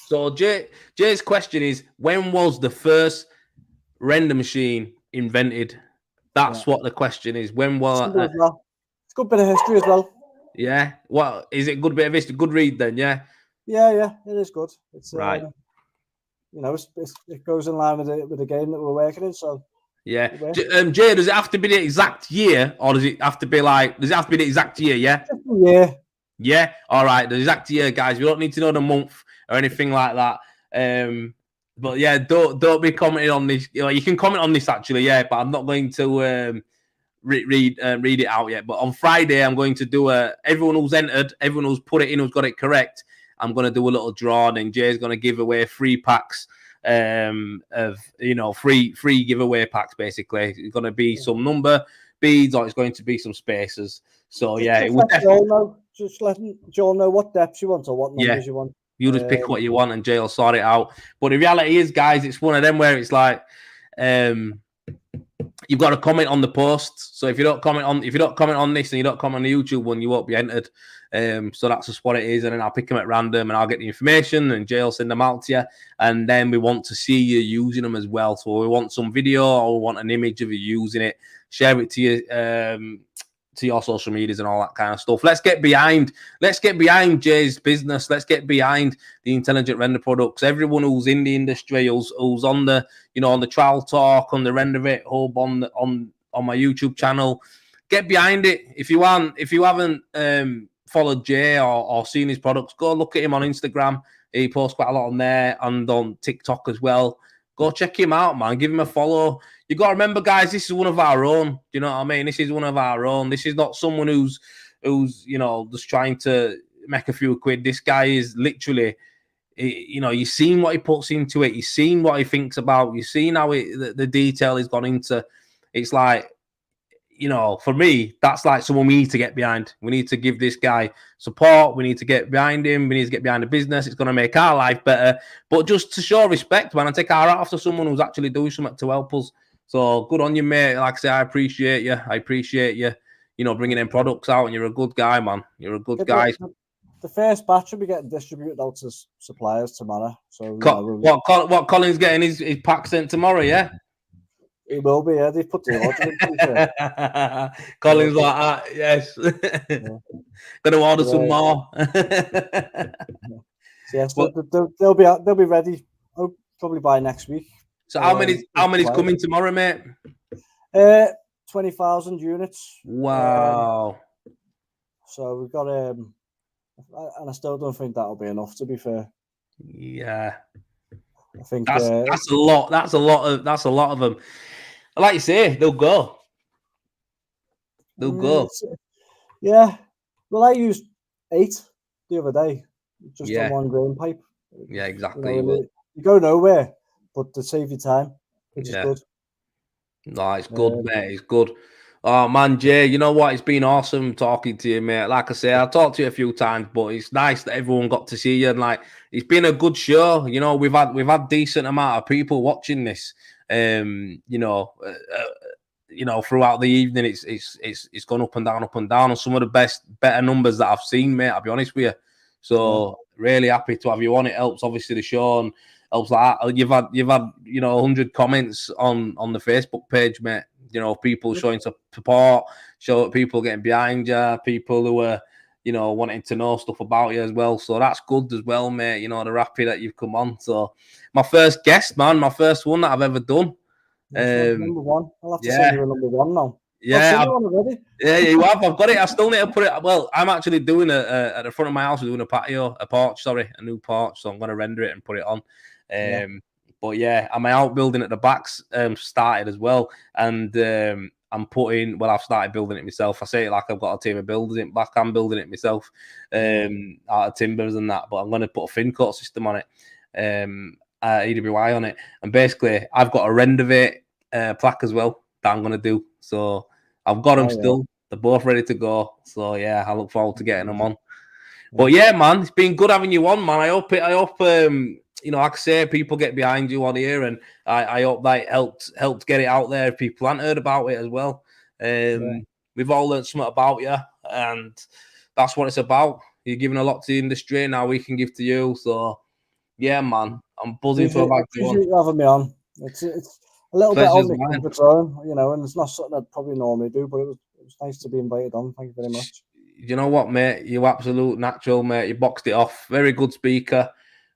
S1: So Jay's question is, when was the first render machine invented? That's what the question is. When was
S2: it's a good bit of history as well.
S1: Yeah. What is it? Good bit of history. Good read then. Yeah.
S2: Yeah. It is good. It's
S1: right.
S2: It goes in line with the game that we're working in. So
S1: yeah. Jay, does it have to be the exact year, or does it have to be the exact year? Yeah.
S2: Yeah.
S1: Yeah. All right. The exact year, guys. We don't need to know the month or anything like that. But yeah, don't be commenting on this. You can comment on this actually, yeah. But I'm not going to read it out yet. But on Friday, I'm going to do everyone who's entered, everyone who's put it in, who's got it correct. I'm going to do a little draw, and Jay's going to give away 3 packs of free giveaway packs. Basically, it's going to be some number beads, or it's going to be some spacers. So yeah, it would definitely.
S2: Just letting Joel know what depths you want or what numbers you want.
S1: You just pick what you want, and Jay will sort it out. But the reality is, guys, it's one of them where it's like, you've got to comment on the post. So if you don't comment on this and you don't comment on the YouTube one, you won't be entered. So that's just what it is. And then I'll pick them at random, and I'll get the information, and Jay will send them out to you. And then we want to see you using them as well. So we want some video, or we want an image of you using it. Share it to you. To your social medias and all that kind of stuff. Let's get behind Jay's business. Let's get behind the Intelligent Render Products. Everyone who's in the industry, who's on the on the Trial Talk, on the Render It Hub, on my YouTube channel, get behind it. If you haven't followed Jay or seen his products, go look at him on Instagram. He posts quite a lot on there and on TikTok as well. Go check him out, man. Give him a follow. You got to remember, guys, this is one of our own. Do you know what I mean? This is one of our own. This is not someone who's just trying to make a few quid. This guy is literally, you've seen what he puts into it. You've seen what he thinks about. You've seen how the detail he's gone into. It's like, for me, that's like someone we need to get behind. We need to give this guy support. We need to get behind him. We need to get behind the business. It's going to make our life better. But just to show respect, man, and take our hat off to someone who's actually doing something to help us. So good on you, mate. Like I say, I appreciate you. Bringing in products out, and you're a good guy, man. You're a good guy.
S2: The first batch will be getting distributed out to suppliers tomorrow. So
S1: what Colin's getting his pack sent tomorrow, yeah?
S2: It will be, yeah. They've put the order in.
S1: Colin's like that, yes. Gonna order some more.
S2: Yes, they'll be ready probably by next week.
S1: So how many's coming tomorrow, mate?
S2: 20,000 units.
S1: Wow.
S2: So we've got and I still don't think that'll be enough, to be fair.
S1: Yeah.
S2: I think
S1: that's a lot. That's a lot of them. Like you say, they'll go.
S2: Yeah. Well, I used 8 the other day, just on one grain pipe.
S1: Yeah, exactly.
S2: You go nowhere, but to save you time, which is good.
S1: No, it's good, mate. It's good. Oh man, Jay, you know what? It's been awesome talking to you, mate. Like I say, I've talked to you a few times, but it's nice that everyone got to see you. And like, it's been a good show. We've had decent amount of people watching this. Throughout the evening, it's gone up and down, and some of the better numbers that I've seen, mate. I'll be honest with you. So really happy to have you on. It helps obviously the show and helps like that. You've had 100 comments on the Facebook page, mate. People showing support, people getting behind you, people who are wanting to know stuff about you as well. So that's good as well, mate. They're happy that you've come on. So my first guest, man, my first one that I've ever done.
S2: Number one. I'll have to send you a number one now.
S1: Yeah, you have. I've got it. I still need to put it. Well, I'm actually doing at the front of my house. We're doing a new porch. So I'm going to render it and put it on. But yeah, and my outbuilding at the back's started as well. And I've started building it myself. I say it like I've got a team of builders in back. I'm building it myself, out of timbers and that. But I'm going to put a fin coat system on it, EWI on it, and basically I've got a Renovate plaque as well that I'm going to do. So I've got them still. They're both ready to go. So yeah, I look forward to getting them on. But yeah, man, it's been good having you on, man. I hope you know, like I say, people get behind you on here, and I hope that helped get it out there. If people haven't heard about it as well. We've all learned something about you, and that's what it's about. You're giving a lot to the industry, and now we can give to you. So yeah, man, I'm buzzing for about you.
S2: Appreciate you having me on. It's a little bit on the comfort zone, you know, and it's not something I'd probably normally do, but it was nice to be invited on. Thank you very much.
S1: You know what, mate? You absolute natural, mate. You boxed it off. Very good speaker,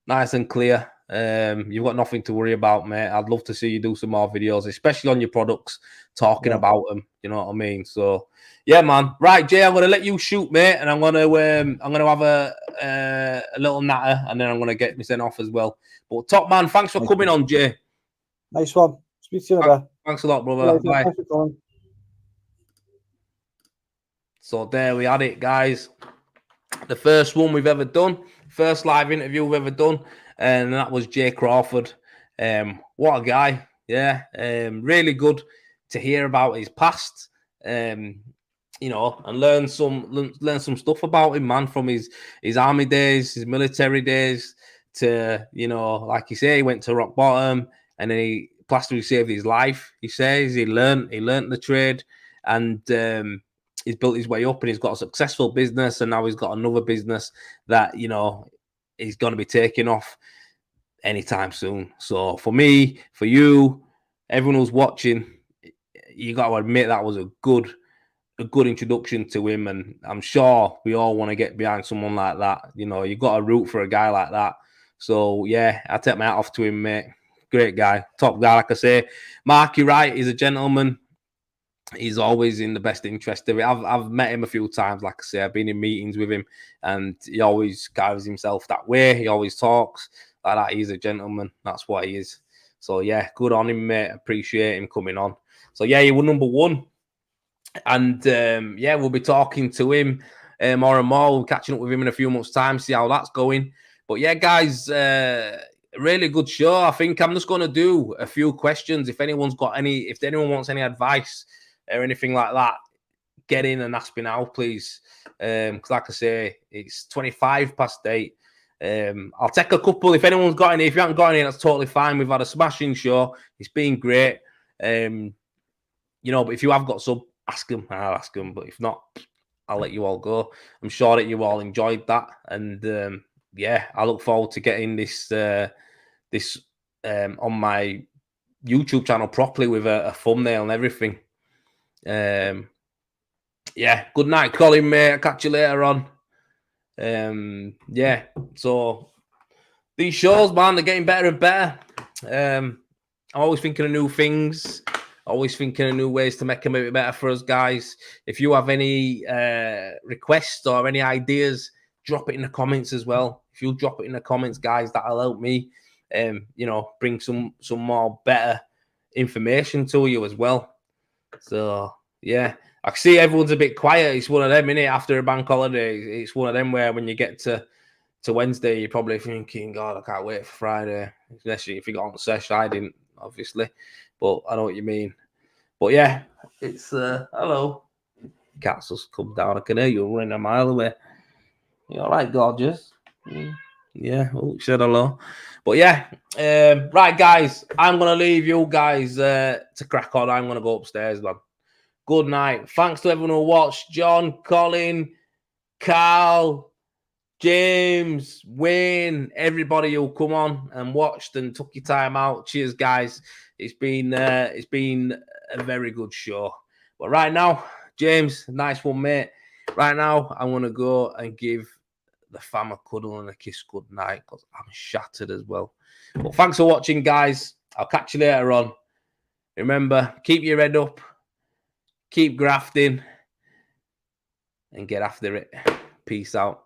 S1: nice and clear. You've got nothing to worry about, mate. I'd love to see you do some more videos, especially on your products, talking about them. You know what I mean? So, yeah, man. Right, Jay, I'm gonna let you shoot, mate, and I'm gonna have a little natter, and then I'm gonna get me sent off as well. But top man, thanks for coming on, Jay.
S2: Nice one. Speak to you in a bit.
S1: Thanks a lot, brother. Bye.
S2: Thanks for coming.
S1: So there we had it, guys. The first one we've ever done, first live interview we've ever done, and that was Jay Crawford. What a guy, yeah. Really good to hear about his past, you know, and learn some stuff about him, man, from his army days, his military days, to, you know, like you say, he went to rock bottom, and then he plastered saved his life. He says he learned the trade, and he's built his way up, and he's got a successful business, and now he's got another business that, you know, he's going to be taking off anytime soon. So for me, for you, everyone who's watching, you got to admit that was a good introduction to him, and I'm sure we all want to get behind someone like that. You know, you got to root for a guy like that. So yeah, I take my hat off to him, mate. Great guy, top guy. Like I say, Marky Wright is a gentleman. He's always in the best interest of it. I've met him a few times. Like I say, I've been in meetings with him, and he always carries himself that way. He always talks like that. He's a gentleman. That's what he is. So yeah, good on him, mate. Appreciate him coming on. So yeah, he was number one, and yeah, we'll be talking to him more and more. We'll catching up with him in a few months' time, see how that's going. But yeah, guys, really good show. I think I'm just going to do a few questions. If anyone wants any advice or anything like that, get in and ask me now, please. Because like I say, it's 8:25. I'll take a couple. If anyone's got any, if you haven't got any, that's totally fine. We've had a smashing show. It's been great. You know, but if you have got some, ask them. I'll ask them. But if not, I'll let you all go. I'm sure that you all enjoyed that. And yeah, I look forward to getting this on my YouTube channel properly with a thumbnail and everything. Yeah, good night, Colin, mate. I'll catch you later on. Yeah, so these shows, man, they're getting better and better. I'm always thinking of new things, always thinking of new ways to make them a bit better for us, guys. If you have any requests or any ideas, drop it in the comments as well. If you drop it in the comments, guys, that'll help me, you know, bring some more better information to you as well. So yeah, I can see everyone's a bit quiet. It's one of them, innit? After a bank holiday, it's one of them where when you get to Wednesday, you're probably thinking, God, I can't wait for Friday. Especially if you got on the session. I didn't, obviously, but I know what you mean. But yeah, it's hello. Cats just come down. I can hear you running a mile away. You all right, gorgeous? Yeah. Oh, said hello. But yeah, right, guys. I'm gonna leave you guys to crack on. I'm gonna go upstairs, man. Good night. Thanks to everyone who watched. John, Colin, Carl, James, Wayne, everybody who come on and watched and took your time out. Cheers, guys. It's been a very good show. But right now, James, nice one, mate. Right now, I'm gonna go and give the fam a cuddle and a kiss good night because I'm shattered as well. But thanks for watching, guys. I'll catch you later on. Remember, keep your head up, keep grafting, and get after it. Peace out.